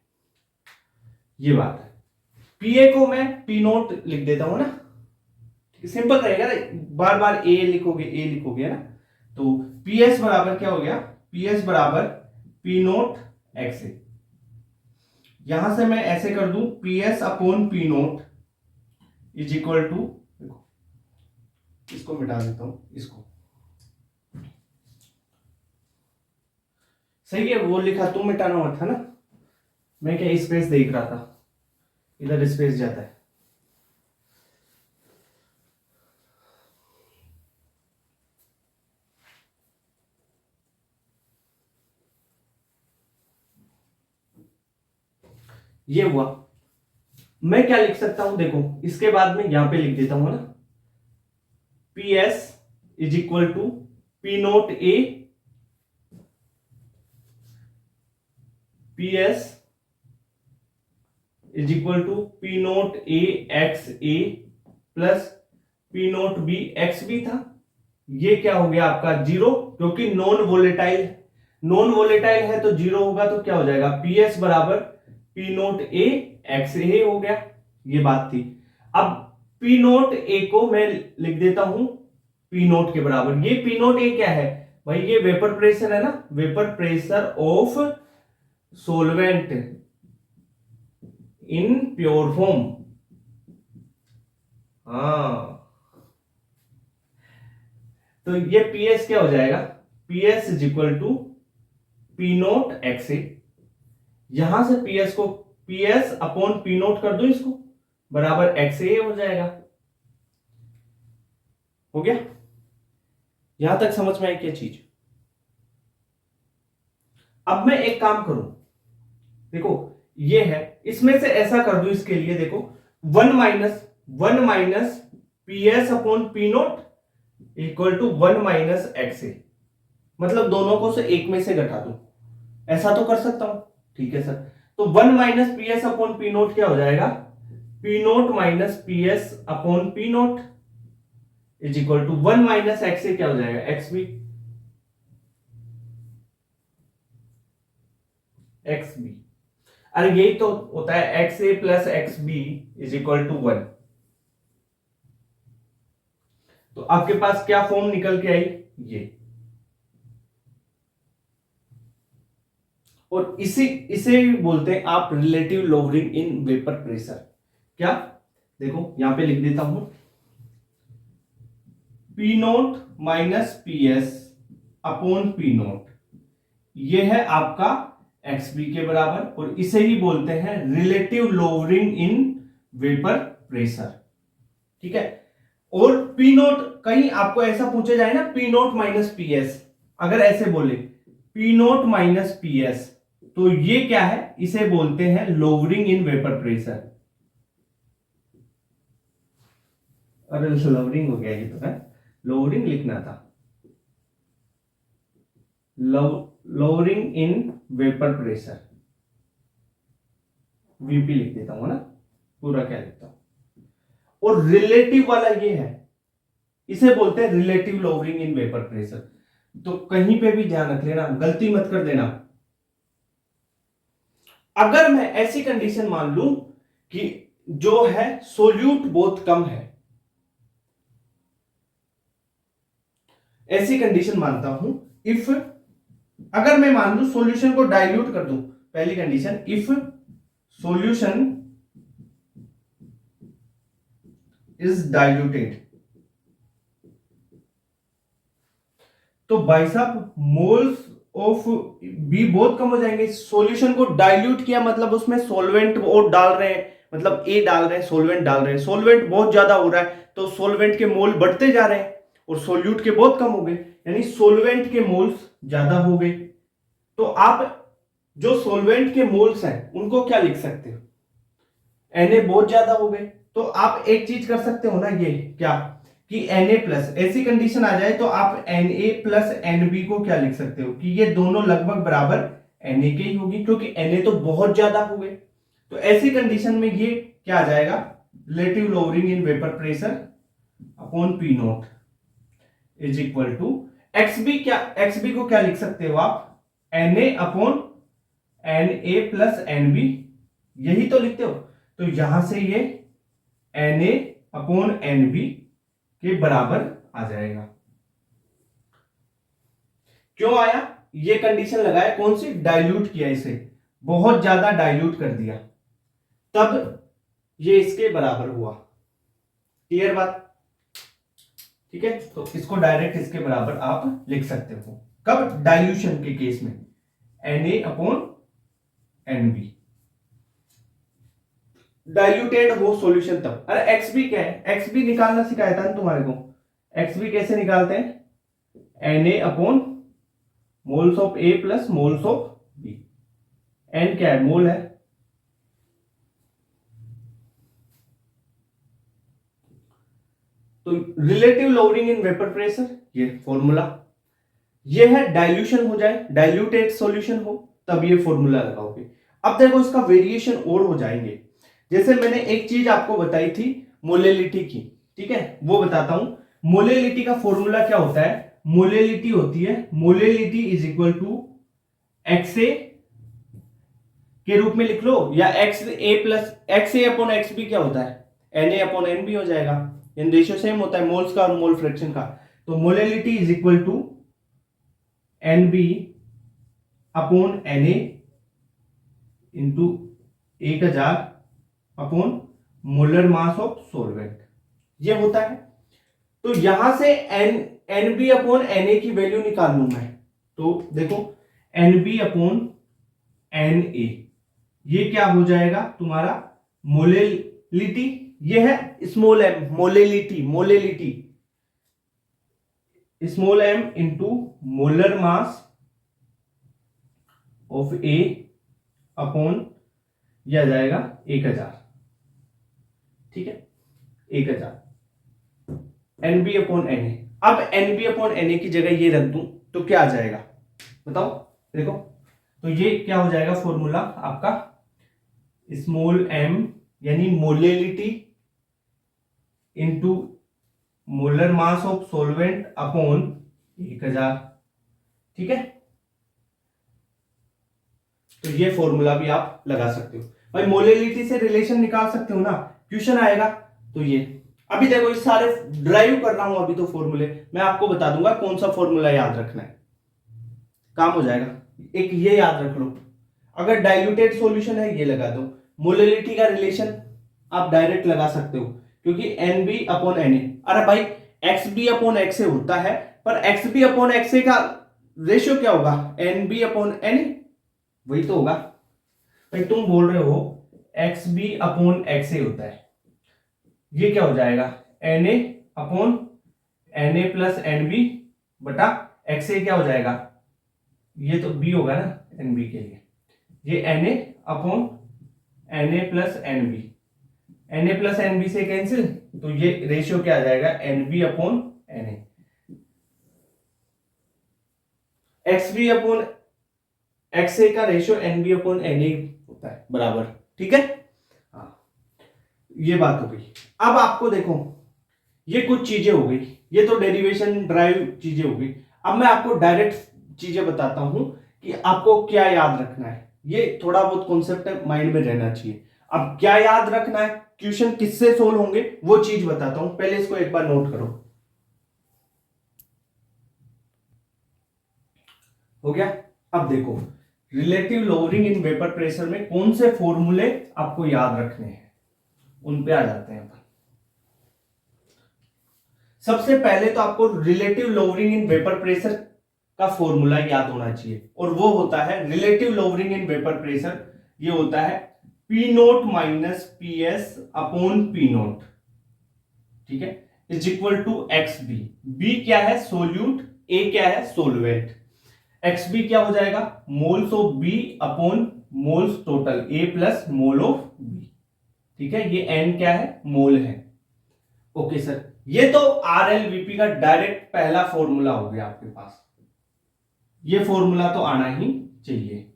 ये बात है। पीए को मैं पी नोट लिख देता हूं ना, सिंपल रहेगा ना, बार बार ए लिखोगे, है ना, तो पीएस बराबर क्या हो गया, पी एस बराबर पी नोट एक्स ए। यहां से मैं ऐसे कर दूं P S upon P naught is equal to, इसको मिटा देता हूं, इसको सही है, वो लिखा तुम मिटाना हुआ था ना, मैं क्या स्पेस देख रहा था, इधर स्पेस जाता है। ये हुआ। मैं क्या लिख सकता हूं, देखो इसके बाद में यहां पे लिख देता हूं ना, P S is equal to P naught A, P S is equal to P naught A X A plus P naught B X B था। ये क्या हो गया आपका जीरो, क्योंकि नॉन वोलेटाइल, नॉन वोलेटाइल है तो जीरो होगा, तो क्या हो जाएगा पी एस बराबर पी नोट ए एक्स ए हो गया। ये बात थी। अब पी नोट ए को मैं लिख देता हूं पी नोट के बराबर। ये पी नोट ए क्या है भाई, ये वेपर प्रेशर है ना, vapour pressure of solvent in pure form. हाँ, तो ये पी एस क्या हो जाएगा, P S is equal to P naught X A. यहां से पी एस को P S upon P naught कर दो, इसको बराबर एक्स ए हो जाएगा। हो गया, यहां तक समझ में आई क्या चीज। अब मैं एक काम करूं, देखो ये है, इसमें से ऐसा कर दूं, इसके लिए देखो one minus P S upon P naught equal to one minus X A, मतलब दोनों को से एक में से घटा दूं, ऐसा तो कर सकता हूं। ठीक है सर, तो one minus P S upon P naught क्या हो जाएगा, P note minus P S upon P naught is equal to one minus X A क्या हो जाएगा, एक्स बी, एक्स बी। अरे यही तो होता है, X A plus X B is equal to one. तो आपके पास क्या फॉर्म निकल के आई, ये। और इसे बोलते हैं आप relative lowering in vapour pressure. क्या, देखो यहां पे लिख देता हूं P note minus P S upon P note, ये है आपका एक्स बी के बराबर, और इसे ही बोलते हैं relative lowering in vapour pressure. ठीक है, और पी नोट, कहीं आपको ऐसा पूछा जाए ना P note minus P S, अगर ऐसे बोले P note minus P S, तो ये क्या है, इसे बोलते हैं लोअरिंग इन वेपर प्रेशर। अरे लोअरिंग हो गया, ये तो है, लोअरिंग लिखना था, lowering in vapour pressure, VP लिख देता हूं ना, पूरा क्या लिखता हूं। और रिलेटिव वाला ये है, इसे बोलते हैं relative lowering in vapour pressure. तो कहीं पे भी ध्यान रख लेना, गलती मत कर देना। अगर मैं ऐसी कंडीशन मान लूं कि जो है सोल्यूट बहुत कम है, ऐसी कंडीशन मानता हूं, इफ, अगर मैं मान लूं सॉल्यूशन को डाइल्यूट कर दूं, पहली condition if solution is diluted, तो भाई साहब मोल्स ऑफ बी बहुत कम हो जाएंगे। सॉल्यूशन को डाइल्यूट किया मतलब उसमें सॉल्वेंट और डाल रहे हैं, मतलब ए डाल रहे हैं, सॉल्वेंट डाल रहे हैं, सॉल्वेंट बहुत ज्यादा हो रहा है, तो सॉल्वेंट के मोल बढ़ते जा रहे हैं और सोल्यूट के बहुत कम हो गए, यानी सॉल्वेंट के मोल्स ज्यादा हो गए। तो आप जो सॉल्वेंट के मोल्स हैं उनको क्या लिख सकते हो, Na बहुत ज्यादा हो गए, तो आप एक चीज कर सकते हो ना, ये क्या कि Na प्लस, ऐसी कंडीशन आ जाए तो आप Na प्लस Nb को क्या लिख सकते हो कि ये दोनों लगभग बराबर Na के ही होगी, क्योंकि Na तो बहुत ज्यादा हो गए। तो ऐसी कंडीशन में ये क्या आ जाएगा, relative lowering in vapour pressure upon P naught is equal to XB। क्या XB को क्या लिख सकते हो आप, Na upon Na plus Nb, यही तो लिखते हो। तो यहां से ये Na अपॉन Nb के बराबर आ जाएगा। क्यों आया, ये कंडीशन लगाए, कौन सी, डाइल्यूट किया इसे, बहुत ज्यादा डाइल्यूट कर दिया, तब ये इसके बराबर हुआ। क्लियर बात? ठीक है, तो इसको डायरेक्ट इसके बराबर आप लिख सकते हो। कब? डाइल्यूशन के केस में, Na/NB। डाइल्यूटेड हो सॉल्यूशन तब। अरे XB क्या है? XB निकालना सिखाया था ना तुम्हारे को। XB कैसे निकालते हैं? Na/मोल्स of A plus moles of B। N क्या है? मोल है। तो relative lowering in vapour pressure, ये फॉर्मूला। ये है डाइल्यूशन हो जाए, डाइल्यूटेड सॉल्यूशन हो, तब ये फॉर्मूला लगाओगे। अब देखो इसका वेरिएशन और हो जाएंगे। जैसे मैंने एक चीज आपको बताई थी मोलेलिटी की, ठीक है, वो बताता हूं। मोलेलिटी का फॉर्मूला क्या होता है? मोलेलिटी होती है, molality is equal to XA के रूप में लिख लो, या XA प्लस XA अपॉन XB क्या होता है? Na अपॉन NB हो जाएगा। इन रेशियो सेम होता है मोल्स का और मोल फ्रैक्शन का। तो molality is equal to NB upon Na into 1000 upon molar mass of solvent, ये होता है। तो यहां से NB अपॉन Na की वैल्यू निकाल लूं मैं। तो देखो NB अपॉन Na, ये क्या हो जाएगा तुम्हारा? मोलेलिटी, ये है small m, molality, molality small m into molar mass of A upon, यह आ जाएगा 1000। ठीक है, 1000 NB अपॉन Na। अब NB अपॉन Na की जगह ये रख दूं तो क्या आ जाएगा बताओ? देखो, तो ये क्या हो जाएगा फॉर्मूला आपका? स्मॉल m यानी molality into molar mass of solvent upon 1000। ठीक है, तो ये फॉर्मूला भी आप लगा सकते हो भाई। मोलेलिटी से रिलेशन निकाल सकते हो ना, क्वेश्चन आएगा तो ये। अभी देखो इस सारे ड्राइव कर रहा हूं अभी तो फॉर्मूले, मैं आपको बता दूंगा कौन सा फॉर्मूला याद रखना है, काम हो जाएगा। एक ये याद रख लो, अगर डाइल्यूटेड सॉल्यूशन है ये लगा दो। मोलेलिटी का रिलेशन आप डायरेक्ट लगा सकते हो क्योंकि NB अपॉन Na। अरे भाई XB अपॉन XA होता है, पर XB अपॉन XA का रेशियो क्या होगा? NB अपॉन Na, वही तो होगा भाई। तुम बोल रहे हो XB अपॉन XA होता है, ये क्या हो जाएगा? Na upon Na plus NB बटा XA क्या हो जाएगा? ये तो B होगा ना NB के लिए। ये Na upon Na plus NB, Na plus NB से कैंसिल, तो ये रेशियो क्या आ जाएगा? NB upon Na। XB upon XA का रेशियो NB अपॉन Na होता है बराबर। ठीक है, हाँ, ये बात हो गई। अब आपको देखो ये कुछ चीजें हो गई, ये तो डेरिवेशन ड्राइव चीजें हो गई। अब मैं आपको डायरेक्ट चीजें बताता हूं कि आपको क्या याद रखना है। ये थोड़ा बहुत कॉन्सेप्ट माइंड में रहना चाहिए। अब क्या याद रखना है, क्वेश्चन किससे सोल्व होंगे, वो चीज बताता हूं। पहले इसको एक बार नोट करो। हो गया? अब देखो relative lowering in vapour pressure में कौन से फॉर्मूले आपको याद रखने हैं, उन पे आ जाते हैं अपन। सबसे पहले तो आपको relative lowering in vapour pressure का फॉर्मूला याद होना चाहिए, और वो होता है relative lowering in vapour pressure, ये होता है P0 minus PS upon P0। ठीक है, is equal to XB। B क्या है? सोल्यूट। A क्या है? सोलवेंट। XB क्या हो जाएगा? Moles of B upon moles total A plus mole of B। ठीक है, ये N क्या है? मोल है। ओके सर, ये तो RLVP का डायरेक्ट पहला फॉर्मूला हो गया आपके पास, ये फॉर्मूला तो आना ही चाहिए।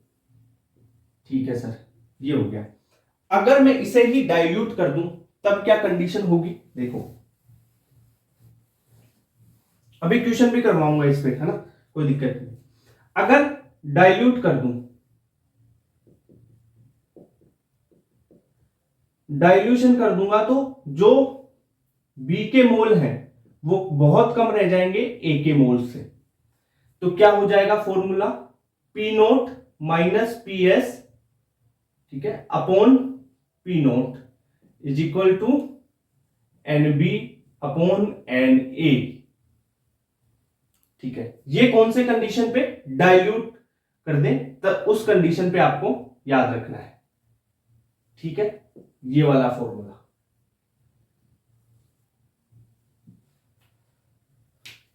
ठीक है सर, ये हो गया। अगर मैं इसे ही डाइल्यूट कर दूं तब क्या कंडीशन होगी? देखो अभी क्वेश्चन भी करवाऊंगा इस पे, है ना, कोई दिक्कत नहीं। अगर डाइल्यूट कर दूं, डाइल्यूशन कर दूंगा तो जो B के मोल हैं वो बहुत कम रह जाएंगे A के मोल से। तो क्या हो जाएगा formula? P note minus P S, ठीक है, upon P naught is equal to N B upon N A, ठीक है। ये कौन से कंडीशन पे डाइल्यूट कर दें, तो उस कंडीशन पे आपको याद रखना है, ठीक है, ये वाला फॉर्मूला।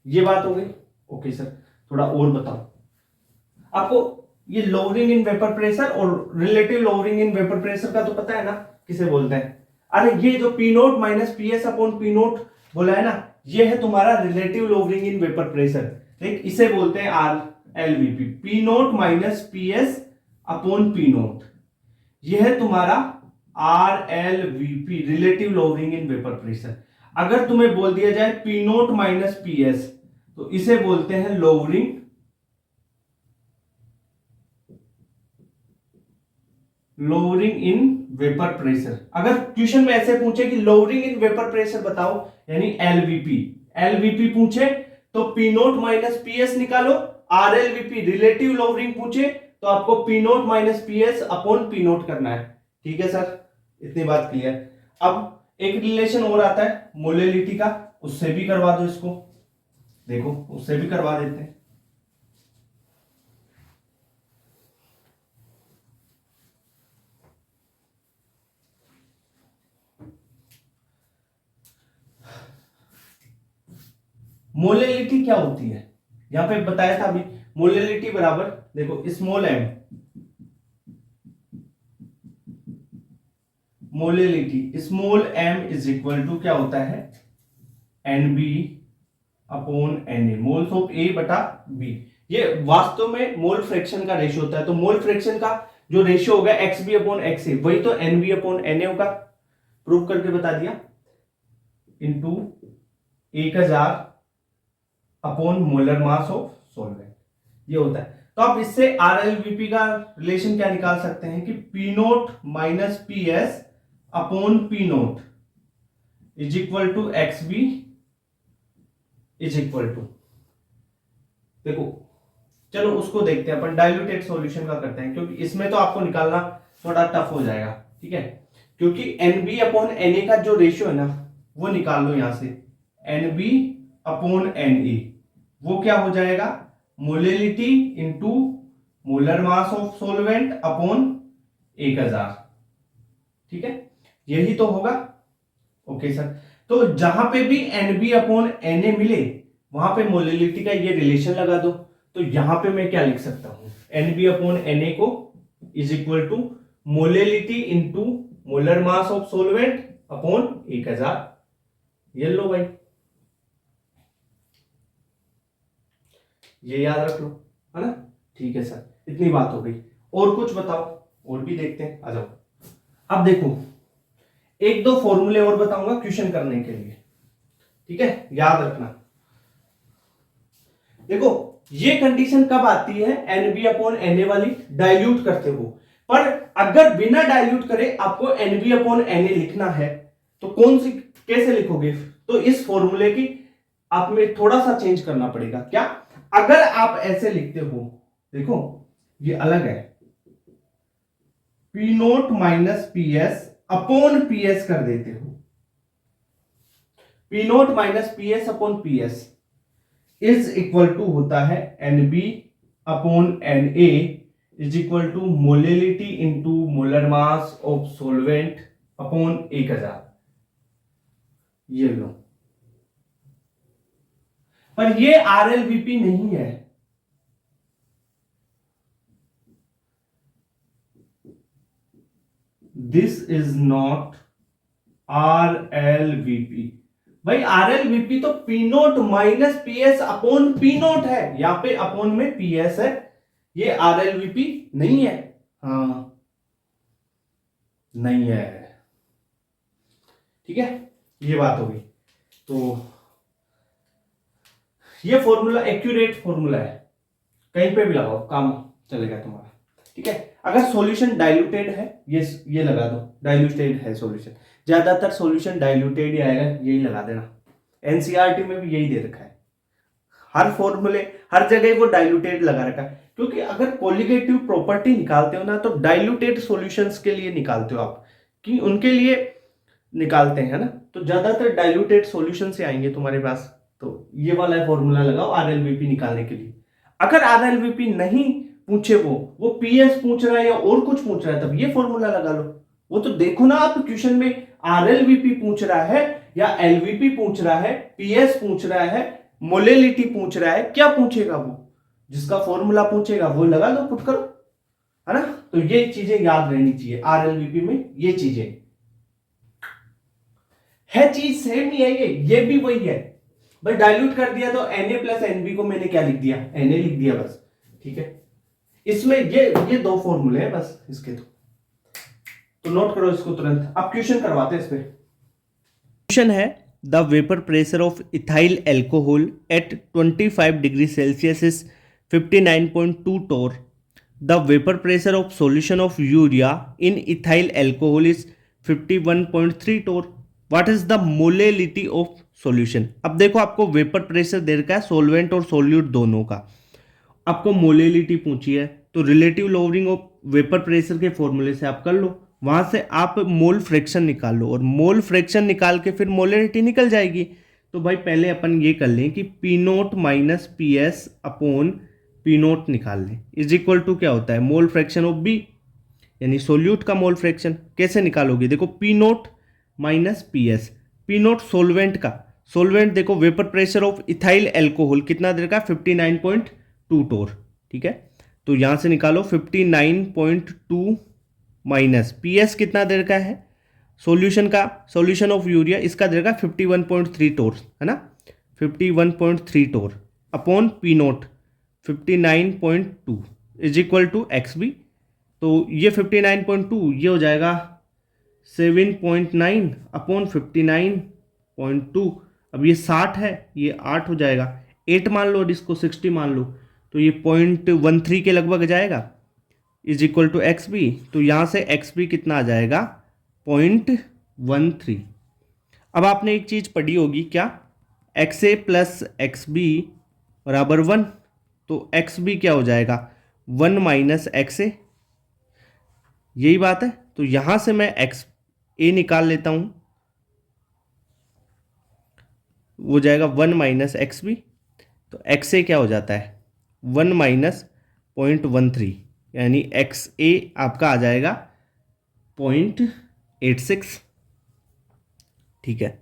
ये बात हो गई, ओके सर। थोड़ा और बताओ, आपको ये लोअरिंग इन वेपर प्रेशर और relative lowering in vapour pressure का तो पता है ना, किसे बोलते हैं? अरे ये जो P note minus P S upon P note बोला है ना, ये है तुम्हारा relative lowering in vapour pressure, ठीक, इसे बोलते हैं R L V P, P note minus P S upon P note, यह है तुम्हारा R L V P, relative lowering in vapour pressure. अगर तुम्हें बोल दिया जाए P note minus P S, तो इसे बोलते हैं लोअरिंग इन वेपर प्रेशर। अगर क्वेश्चन में ऐसे पूछे कि लोअरिंग इन वेपर प्रेशर बताओ, यानी एलवीपी पूछे तो P note minus P S निकालो, आरएलवीपी रिलेटिव लोअरिंग पूछे तो आपको P note minus P S upon P note करना है, ठीक है सर, इतनी बात क्लियर। अब एक रिलेशन और आता है मोलेलिटी का, उससे भी करवा दो इसको, देखो उससे भी करवा देते हैं। मोलेलिटी क्या होती है, यहां पे बताया था अभी, मोलेलिटी बराबर देखो small M, molality small M is equal to क्या होता है, N B upon N A, moles of A बटा बी। ये वास्तव में मोल फ्रैक्शन का रेशियो होता है, तो मोल फ्रैक्शन का जो रेशियो होगा X B upon X A, वही तो N B upon N A होगा, प्रूव करके बता दिया, into 1000 upon molar mass of solvent, ये होता है। तो आप इससे आरएलवीपी का रिलेशन क्या निकाल सकते हैं कि P note minus P S upon P naught is equal to X B is equal to, देखो चलो उसको देखते हैं अपन, डाइल्यूटेड सॉल्यूशन का करते हैं, क्योंकि इसमें तो आपको निकालना थोड़ा टफ हो जाएगा, ठीक है, क्योंकि N B upon N A का जो रेशियो है ना, वो निकाल लो यहां से, N B upon N A, वो क्या हो जाएगा, molality into molar mass of solvent upon 1000, ठीक है, यही तो होगा, ओके सर। तो जहां पे भी N B upon N A मिले वहां पे मोलेलिटी का ये रिलेशन लगा दो, तो यहां पे मैं क्या लिख सकता हूं, N B upon N A को is equal to molality into molar mass of solvent upon 1000, ये लो भाई, ये याद रख लो, है ना, ठीक है सर, इतनी बात हो गई। और कुछ बताओ, और भी देखते हैं, आ जाओ। अब देखो एक दो फॉर्मूले और बताऊंगा क्वेश्चन करने के लिए, ठीक है, याद रखना। देखो ये कंडीशन कब आती है, N B upon N A वाली, डाइल्यूट करते हो, पर अगर बिना डाइल्यूट करे आपको N B upon N A लिखना है तो कौन सी, कैसे लिखोगे, तो इस फॉर्मूले की आप में थोड़ा सा चेंज करना पड़ेगा। क्या, अगर आप ऐसे लिखते हो, देखो ये अलग है, P note minus P S upon P S कर देते हो, P note minus P S upon P S is equal to होता है N B upon N A is equal to molality into molar mass of solvent upon 1000, ये लो, पर ये आरएलवीपी नहीं है, दिस इज नॉट आरएलवीपी। भाई आरएलवीपी तो P note minus P S upon P note है, यहां पे अपॉन में पी एस है, ये आरएलवीपी नहीं है, हाँ नहीं है, ठीक है, ये बात हो गई। तो ये फॉर्मूला एक्यूरेट फॉर्मूला है, कहीं पे भी लगाओ काम चलेगा तुम्हारा, ठीक है। अगर सॉल्यूशन डाइल्यूटेड है, ये लगा दो, डाइल्यूटेड है सॉल्यूशन, ज्यादातर सॉल्यूशन डाइल्यूटेड ही आएगा, यही लगा देना, एनसीईआरटी में भी यही दे रखा है, हर फॉर्मूले हर जगह वो डाइल्यूटेड लगा रखा है, क्योंकि अगर कोलिगेटिव प्रॉपर्टी निकालते हो ना तो डाइल्यूटेड सॉल्यूशंस के लिए निकालते हो आप, कि उनके लिए निकालते हैं ना, तो ज्यादातर डाइल्यूटेड सॉल्यूशन से आएंगे तुम्हारे पास। तो ये वाला फॉर्मूला लगाओ आरएलवीपी निकालने के लिए। अगर आरएलवीपी नहीं पूछे, वो पीएस पूछ रहा है या और कुछ पूछ रहा है, तब ये फॉर्मूला लगा लो। वो तो देखो ना आप क्वेश्चन में आरएलवीपी पूछ रहा है या एलवीपी पूछ रहा है, पीएस पूछ रहा है, मोलेलिटी पूछ रहा है, क्या पूछेगा वो? जिसका फॉर्मूला पूछेगा वो लगा दो, पुट करो, है ना। तो ये चीजें याद रहनी चाहिए आरएलवीपी में, ये चीजें है, चीज सेम ही है, ये भी वही है। भाई डाइल्यूट कर दिया तो Na प्लस एनबी को मैंने क्या लिख दिया, Na लिख दिया बस, ठीक है। इसमें ये दो फॉर्मूले हैं बस इसके, तो नोट करो इसको तुरंत। अब क्वेश्चन करवाते हैं इस पे। क्वेश्चन है the vapour pressure of ethyl alcohol at 25 degree Celsius is 59.2 torr. The vapour pressure of solution of urea in ethyl alcohol is 51.3 torr. What is the molality of solution. अब देखो आपको वेपर प्रेशर दे रखा है सॉल्वेंट और सोल्यूट दोनों का, आपको मोलेलिटी पूछी है, तो relative lowering of vapour pressure के फॉर्मूले से आप कर लो, वहां से आप मोल फ्रैक्शन निकाल लो, और मोल फ्रैक्शन निकाल के फिर मोलेलिटी निकल जाएगी। तो भाई पहले अपन ये कर लें कि P note minus P S upon P note निकाल लें, इज इक्वल टू क्या होता है, मोल फ्रैक्शन ऑफ बी, यानी सोल्यूट का मोल फ्रैक्शन। कैसे निकालोगे, देखो P note minus P S, P note solvent का, सोलवेंट देखो vapour pressure of ethyl alcohol कितना दे रखा है 59.2 टोर, ठीक है। तो यहां से निकालो 59.2 माइनस पी एस कितना दे रखा है सॉल्यूशन का, सॉल्यूशन ऑफ यूरिया, इसका दे रखा 51.3 टोर, है ना, 51.3 torr upon P naught 59.2 is equal to X B. तो ये 59.2 ये हो जाएगा 7.9 अपॉन 59.2। अब ये 60 है, ये 8 हो जाएगा, 8 मान लो और इसको 60 मान लो, तो ये 0.13 के लगभग जाएगा, is equal to X B. तो यहाँ से एक्स बी कितना आ जाएगा 0.13। अब आपने एक चीज़ पढ़ी होगी क्या, x A plus X B बराबर 1, तो एक्स बी क्या हो जाएगा 1 माइनस एक्स ए, यही बात है। तो यहाँ से मैं एक्स ए निकाल लेता हूँ, वो जाएगा 1 माइनस एक्स बी, तो एक्स ए क्या हो जाता है 1 माइनस 0.13, यानी एक्स ए आपका आ जाएगा 0.86, ठीक है।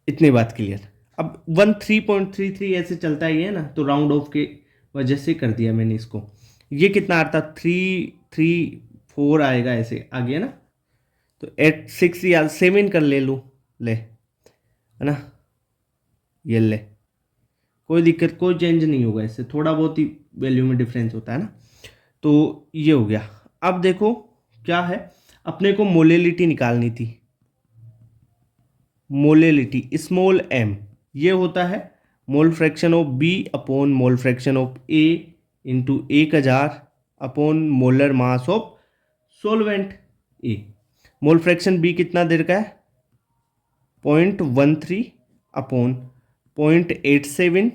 इतनी बात क्लियर। अब 13.33 ऐसे चलता ही है ना, तो राउंड ऑफ के वजह से कर दिया मैंने इसको। ये कितना आता 334 आएगा, ऐसे आ गया ना, तो 86 या 7 कर ले लो, ले, है ना, ये ले, कोई दिक्कत, कोई चेंज नहीं होगा इससे, थोड़ा बहुत ही वैल्यू में डिफरेंस होता है ना। तो ये हो गया। अब देखो क्या है, अपने को मोलेलिटी निकालनी थी, मोलेलिटी स्मॉल एम, ये होता है mole fraction of B upon mole fraction of A into 1000 upon molar mass of solvent A. Mole fraction B कितना दे रखा है 0.13 upon 0.87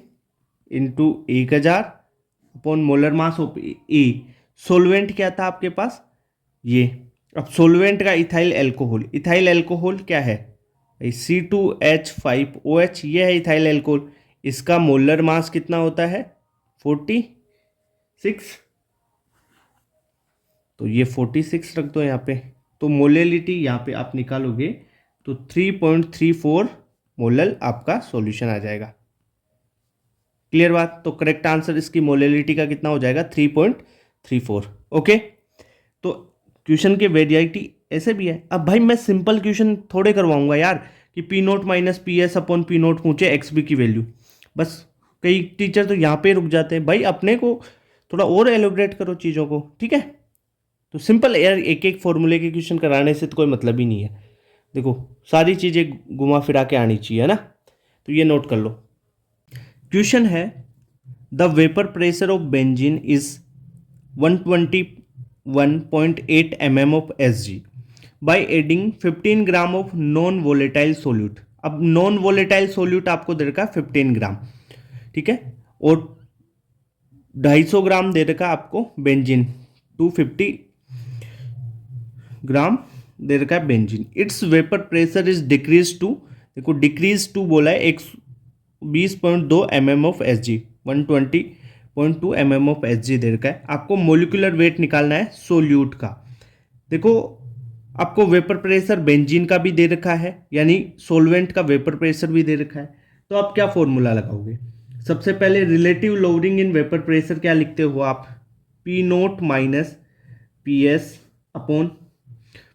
into 1000 upon molar mass of A. Solvent क्या था आपके पास ये, अब सोलवेंट का इथाइल एल्कोहल, इथाइल एल्कोहल क्या है C2H5OH, ये है इथाइल एल्कोहल, इसका मोलर मास कितना होता है 46, तो ये 46 रख दो यहाँ पे। तो मोलेलिटी यहाँ पे आप निकालोगे तो 3.34 मोलल आपका सॉल्यूशन आ जाएगा। क्लियर बात। तो करेक्ट आंसर इसकी मोलेलिटी का कितना हो जाएगा 3.34। ओके, तो क्वेश्चन के वेरिएटी ऐसे भी है। अब भाई मैं सिंपल क्वेश्चन थोड़े करवाऊंगा यार कि P note minus P S upon P note पूछे एक्स बी की वैल्यू, बस कई टीचर तो यहाँ पे रुक जाते हैं। भाई अपने को थोड़ा और एलोबरेट करो चीज़ों को, ठीक है। तो सिंपल यार एक एक फॉर्मूले के क्वेश्चन कराने से तो कोई मतलब ही नहीं है। देखो सारी चीज़ें घुमा फिरा के आनी चाहिए, है ना। तो ये नोट कर लो। क्वेश्चन है the vapour pressure of benzene is 121.8 mm of Sg by adding 15 gram of non volatile solute. अब नॉन वोलेटाइल सोल्यूट आपको दे रखा है 15 ग्राम, ठीक है, और 250 ग्राम दे रखा है आपको बेंजीन, 250 ग्राम दे रखा है benzene. Its vapour pressure is decrease to, देखो डिक्रीज टू बोला है 120.2 mm of Hg, 120.2 mm of Hg दे रखा है। आपको मोलिकुलर वेट निकालना है सोल्यूट का। देखो आपको वेपर प्रेशर बेंजीन का भी दे रखा है, यानी सोलवेंट का वेपर प्रेशर भी दे रखा है, तो आप क्या फॉर्मूला लगाओगे? सबसे पहले relative lowering in vapour pressure क्या लिखते हो आप? P note minus P S upon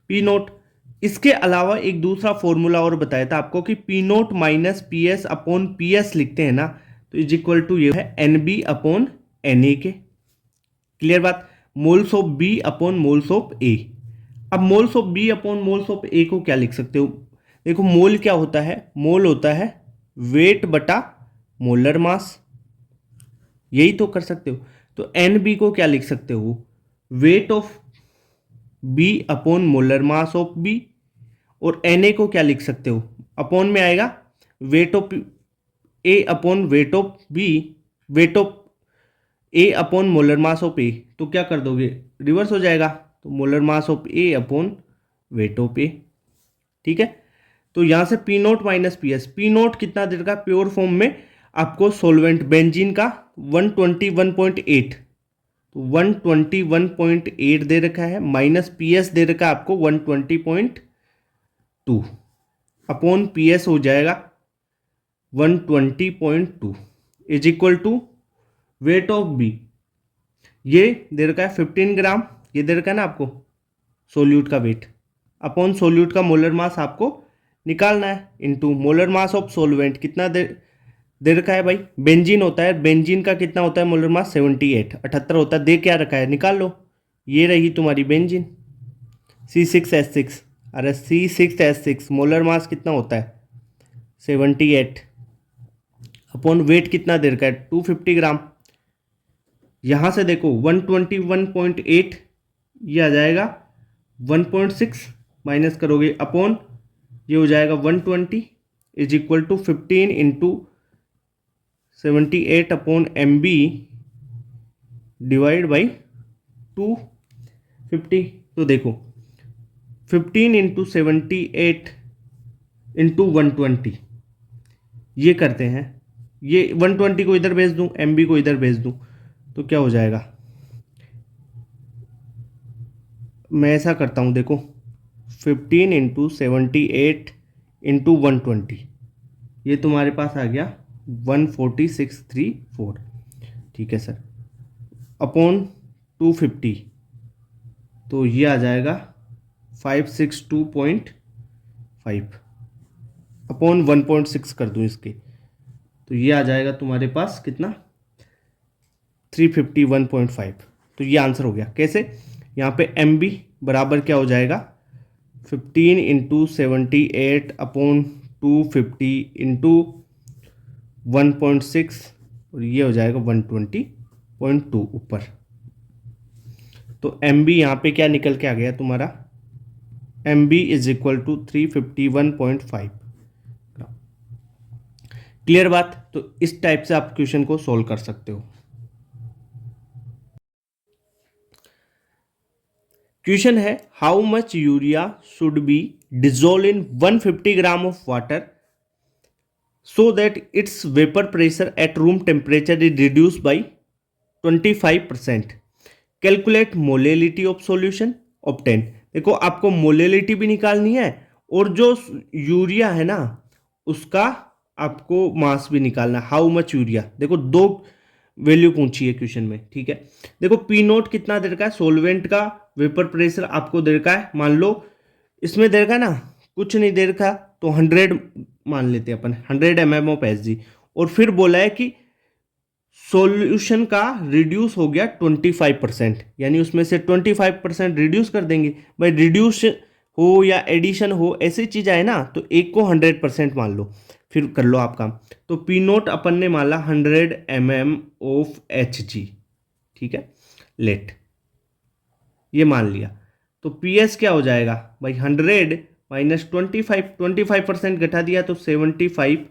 P note. इसके अलावा एक दूसरा फॉर्मूला और बताया था आपको कि P note minus P S upon P S लिखते हैं ना, तो इज इक्वल टू ये है N B upon N A के। क्लियर बात? Moles of B upon moles of A. अब moles of B upon moles of A को क्या लिख सकते हो? देखो मोल क्या होता है? मोल होता है वेट बटा मोलर मास, यही तो कर सकते हो। तो एन बी को क्या लिख सकते हो? Weight of B upon molar mass of B. और एन ए को क्या लिख सकते हो? अपॉन में आएगा weight of A upon weight of B, weight of A upon molar mass of A. तो क्या कर दोगे? रिवर्स हो जाएगा, तो molar mass of A upon weight of A. ठीक है, तो यहां से P note minus P S, P nought कितना दे रखा है प्योर फॉर्म में आपको? सोलवेंट बेंजीन का 121.8, तो 121.8 दे रखा है, माइनस पी एस दे रखा है आपको 120.2, अपॉन पी एस हो जाएगा 120.2 is equal to weight of B, ये दे रखा है 15 ग्राम, ये दे रखा है ना आपको सोल्यूट का वेट, अपॉन सोल्यूट का मोलर मास आपको निकालना है, into molar mass of solvent कितना दे रखा है भाई? बेंजीन होता है, बेंजीन का कितना होता है मोलर मास? 78 होता है, दे क्या रखा है? निकाल लो। ये रही तुम्हारी बेंजीन C6H6। अरे C6H6 मोलर मास कितना होता है? 78, अपॉन वेट कितना दे रखा है? 250 ग्राम। यहाँ से देखो 121.8 ये आ जाएगा 1.6, माइनस करोगे अपॉन ये हो जाएगा 120 is equal to 15 into 78 upon M B divide by 250। तो देखो 15 इंटू 78 इंटू 120 ये करते हैं, ये 120 को इधर भेज दूं, एम बी को इधर भेज दूं, तो क्या हो जाएगा? मैं ऐसा करता हूं, देखो 15 इंटू 78 इंटू 120, ये तुम्हारे पास आ गया 14634। ठीक है सर, अपॉन 250, तो ये आ जाएगा 562.5, अपॉन 1.6 कर दूं इसके, तो ये आ जाएगा तुम्हारे पास कितना? 351.5। तो ये आंसर हो गया। कैसे? यहाँ पे एम बी बराबर क्या हो जाएगा? 15 इंटू 78 अपॉन 250 इंटू 1.6, और ये हो जाएगा 120.2 ऊपर। तो एम बी यहाँ पे क्या निकल के आ गया तुम्हारा? M B is equal to 351.5। Clear बात? तो इस टाइप से आप क्वेश्चन को सॉल्व कर सकते हो। क्वेश्चन है how much urea should be dissolve in 150 gram of water so that its vapor pressure at room temperature is reduced by 25%. Calculate molality of solution obtain। देखो आपको मोलेलिटी भी निकालनी है और जो यूरिया है ना उसका आपको मास भी निकालना है। हाउ मच यूरिया, देखो दो वैल्यू पूछी है क्वेश्चन में। ठीक है, देखो पी नोट कितना दे रखा है? सोलवेंट का वेपर प्रेशर आपको दे रखा है, मान लो इसमें दे रखा है ना, कुछ नहीं दे रखा, तो 100 मान लेते हैं अपन, 100 mm ऑफ Hg। और फिर बोला है कि सॉल्यूशन का रिड्यूस हो गया 25%, यानी उसमें से 25% रिड्यूस कर देंगे। भाई रिड्यूस हो या एडिशन हो, ऐसी चीज आए ना, तो एक को 100% मान लो, फिर कर लो आप काम। तो पी नोट अपन ने माना 100 mm ऑफ Hg। ठीक है, लेट ये मान लिया, तो पी एस क्या हो जाएगा भाई? 100 माइनस 25% घटा दिया तो 75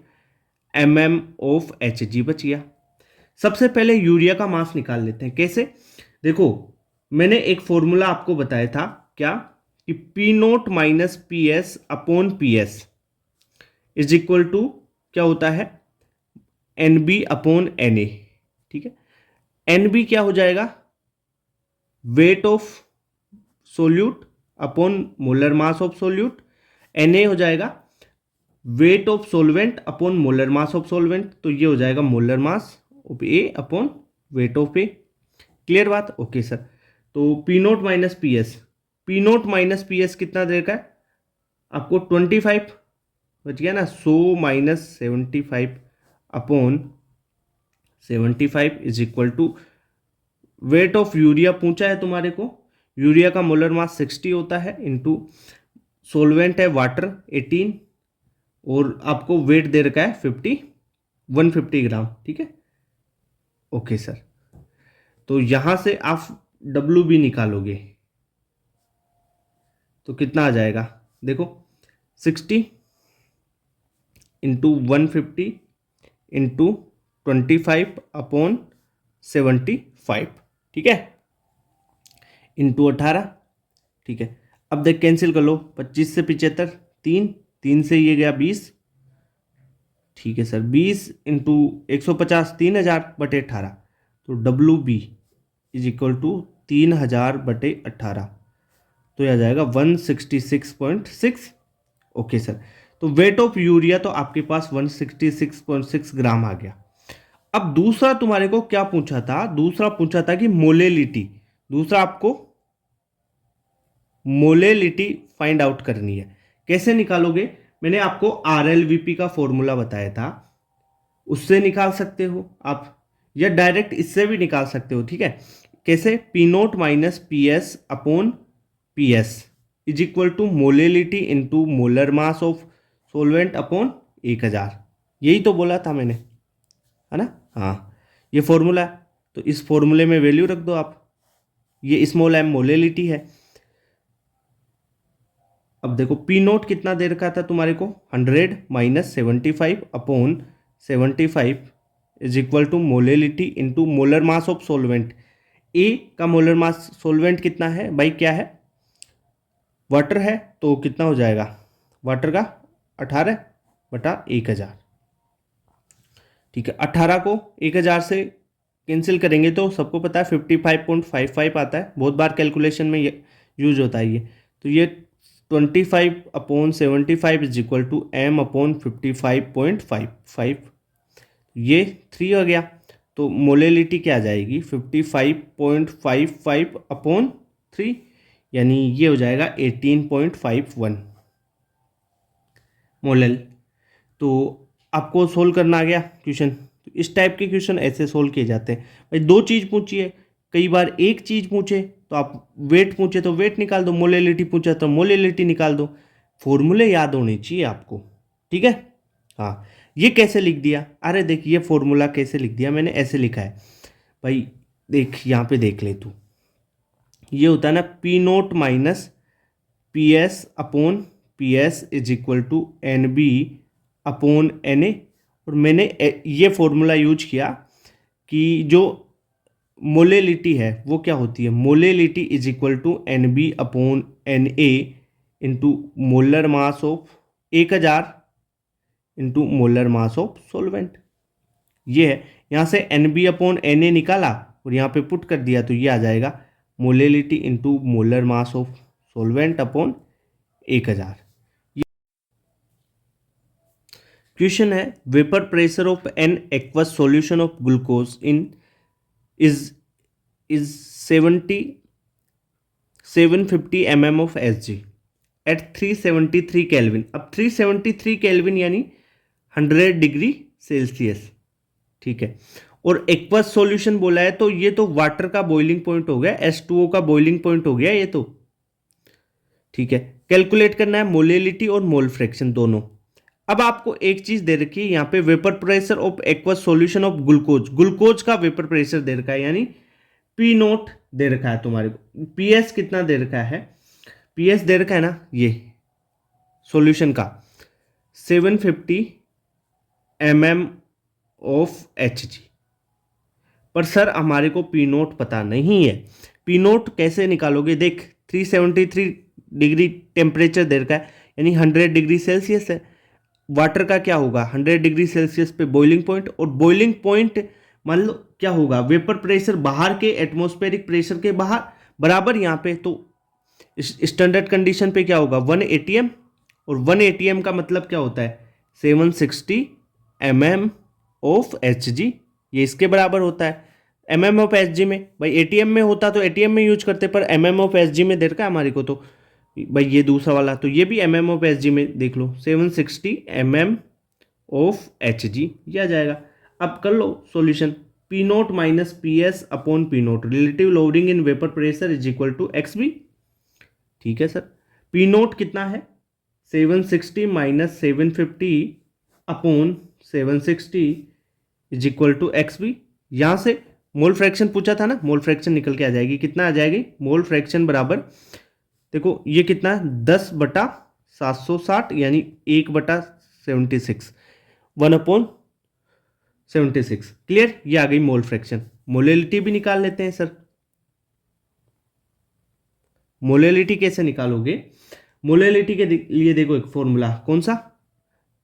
mm ऑफ Hg बच गया। सबसे पहले यूरिया का मास निकाल लेते हैं। कैसे? देखो, मैंने एक फॉर्मूला आपको बताया था, क्या कि P note minus P S upon P S is equal to क्या होता है, N B upon N A. ठीक है, एन बी क्या हो जाएगा, weight of solute upon molar mass of solute, N A हो जाएगा weight of solvent upon molar mass of solvent, तो ये हो जाएगा molar mass of A upon weight of A. Clear बात? Okay sir. तो P note minus P S, P note minus P S कितना देगा आपको, 25 बच गया ना, 100 minus 75 upon 75 is equal to weight of urea पूछा है तुम्हारे को, यूरिया का मोलर मास 60 होता है, इंटू सोलवेंट है वाटर 18, और आपको वेट दे रखा है 150 ग्राम। ठीक है, ओके सर। तो यहां से आप डब्ल्यू बी निकालोगे तो कितना आ जाएगा, देखो 60 इंटू 150 इंटू 25 अपॉन 75, ठीक है, इंटू 18। ठीक है, अब देख कैंसिल कर लो, 25 से 75, 3 से ये गया 20। ठीक है सर, 20 इंटू 150, 3000/18, तो W B is equal to 3000/18, तो यह आ जाएगा 166.6। ओके सर, तो वेट ऑफ यूरिया तो आपके पास 166.6 ग्राम आ गया। अब दूसरा तुम्हारे को क्या पूछा था, दूसरा पूछा था कि मोलेलिटी, दूसरा आपको मोलेलिटी फाइंड आउट करनी है। कैसे निकालोगे, मैंने आपको आरएलवीपी का फॉर्मूला बताया था, उससे निकाल सकते हो आप, या डायरेक्ट इससे भी निकाल सकते हो। ठीक है, कैसे, P note minus P S upon P S is equal to molality into molar mass of solvent upon 1000। यही तो बोला था मैंने, है ना? हाँ, ये फॉर्मूला है, तो इस फॉर्मूले में वैल्यू रख दो आप, ये स्मॉल एम मोलेलिटी है। अब देखो पी नोट कितना दे रखा था तुम्हारे को, 100 minus 75 upon 75 is equal to molality into molar mass of solvent. A का मोलर मास सोलवेंट कितना है भाई, क्या है, वाटर है, तो कितना हो जाएगा, वाटर का 18/1000। ठीक है, 18 को 1000 से कैंसिल करेंगे तो सबको पता है 55.55 आता है, बहुत बार कैलकुलेशन में ये यूज होता है ये। तो ये 25/75 is equal to m upon 55.55, ये 3 हो गया, तो मोलेलिटी क्या आ जाएगी, 55.55 अपॉन 3, यानी ये हो जाएगा 18.51 मोलेल। तो आपको सोल्व करना आ गया क्वेश्चन। तो इस टाइप के क्वेश्चन ऐसे सोल्व किए जाते हैं भाई। दो चीज़ पूछी है, कई बार एक चीज़ पूछे तो आप वेट पूछे तो वेट निकाल दो, मोलेलिटी पूछा तो मोलेलिटी निकाल दो, फॉर्मूले याद होने चाहिए आपको। ठीक है, हाँ, ये कैसे लिख दिया, अरे देख ये फॉर्मूला कैसे लिख दिया मैंने, ऐसे लिखा है भाई, देख यहाँ पे देख ले तू, ये होता है ना P note minus P S upon P S is equal to N B upon N A, और मैंने ये फॉर्मूला यूज किया कि जो मोलेलिटी है वो क्या होती है, molality is equal to N B upon N A into molar mass of 1000 into molar mass of solvent. ये है, यहाँ से N B upon N A निकाला और यहाँ पे पुट कर दिया, तो ये आ जाएगा molality into molar mass of solvent upon 1000। Question है, vapour pressure of an aqueous solution of glucose in is 750 mm of Hg at 373 kelvin. अब 373 केल्विन यानी 100 डिग्री सेल्सियस। ठीक है, और एक्वस सॉल्यूशन बोला है, तो ये तो वाटर का बॉइलिंग पॉइंट हो गया, H2O का बॉइलिंग पॉइंट हो गया ये तो। ठीक है, कैलकुलेट करना है मोलेलिटी और मोल फ्रैक्शन दोनों। अब आपको एक चीज दे रखी है यहाँ पे, vapour pressure of aqueous solution of glucose, glucose का वेपर प्रेशर दे रखा है, यानी पी नोट दे रखा है तुम्हारे को, पी एस कितना दे रखा है, पी एस दे रखा है ना ये सॉल्यूशन का 750 mm ऑफ Hg। पर सर हमारे को पी नोट पता नहीं है। पी नोट कैसे निकालोगे? देख 373 डिग्री टेम्परेचर दे रखा है, यानी 100 डिग्री सेल्सियस है। वाटर का क्या होगा? 100 डिग्री सेल्सियस पे बॉइलिंग पॉइंट, और बॉइलिंग पॉइंट मान लो क्या होगा? वेपर प्रेशर बाहर के एटमॉस्फेरिक प्रेशर के बाहर बराबर यहाँ पे। तो स्टैंडर्ड कंडीशन पे क्या होगा? 1 atm, और 1 atm का मतलब क्या होता है? 760 mm ऑफ Hg, ये इसके बराबर होता है। mm ऑफ Hg में भाई atm में होता तो atm में यूज करते, पर mm ऑफ Hg में दे रखा है हमारे को, तो भाई ये दूसरा वाला, तो ये भी mm ऑफ Hg में देख लो, 760 mm ऑफ Hg, ये आ जाएगा। अब कर लो solution. P note minus P S upon P nought, relative lowering in vapour pressure is equal to X B. ठीक है सर, पी नोट कितना है? 760 minus 750 upon 760 is equal to X B. यहाँ से मोल फ्रैक्शन पूछा था ना, मोल फ्रैक्शन निकल के आ जाएगी। कितना आ जाएगी? मोल फ्रैक्शन बराबर, देखो ये कितना है, 10/760, यानी 1/76, 1/76। क्लियर? ये आ गई मोल फ्रैक्शन। मोलेलिटी भी निकाल लेते हैं सर। मोलेलिटी कैसे निकालोगे? मोलेलिटी के लिए देखो एक फॉर्मूला, कौन सा?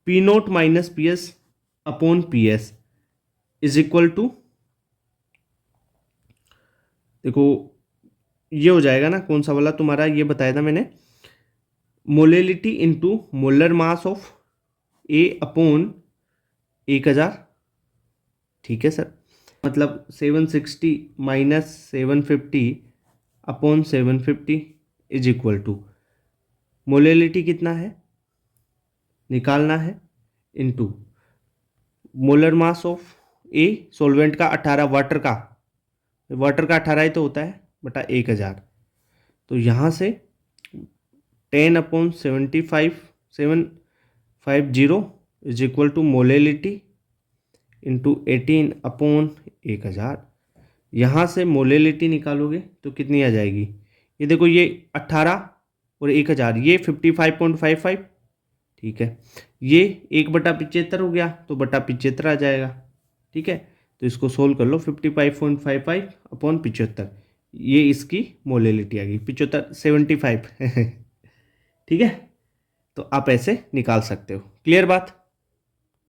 P note minus P S upon P S is equal to, देखो ये हो जाएगा ना, कौन सा वाला तुम्हारा, ये बताया था मैंने, molality into molar mass of A upon 1000। ठीक है सर, मतलब 760 minus 750 upon 750 is equal to, molality कितना है निकालना है, into molar mass of A, solvent का 18, वाटर का 18 ही तो होता है, बटा 1000। तो यहाँ से 10/75 is equal to molality into 18/1000। यहाँ से मोलेलिटी निकालोगे तो कितनी आ जाएगी? ये देखो, ये 18 और 1000, ये 55.55। ठीक है, ये 1/75 हो गया, तो बटा 75 आ जाएगा। ठीक है, तो इसको सोल्व कर लो, 55.55 अपॉन 75, ये इसकी मोलेलिटी आ गई 75, 75। ठीक है, तो आप ऐसे निकाल सकते हो। क्लियर बात?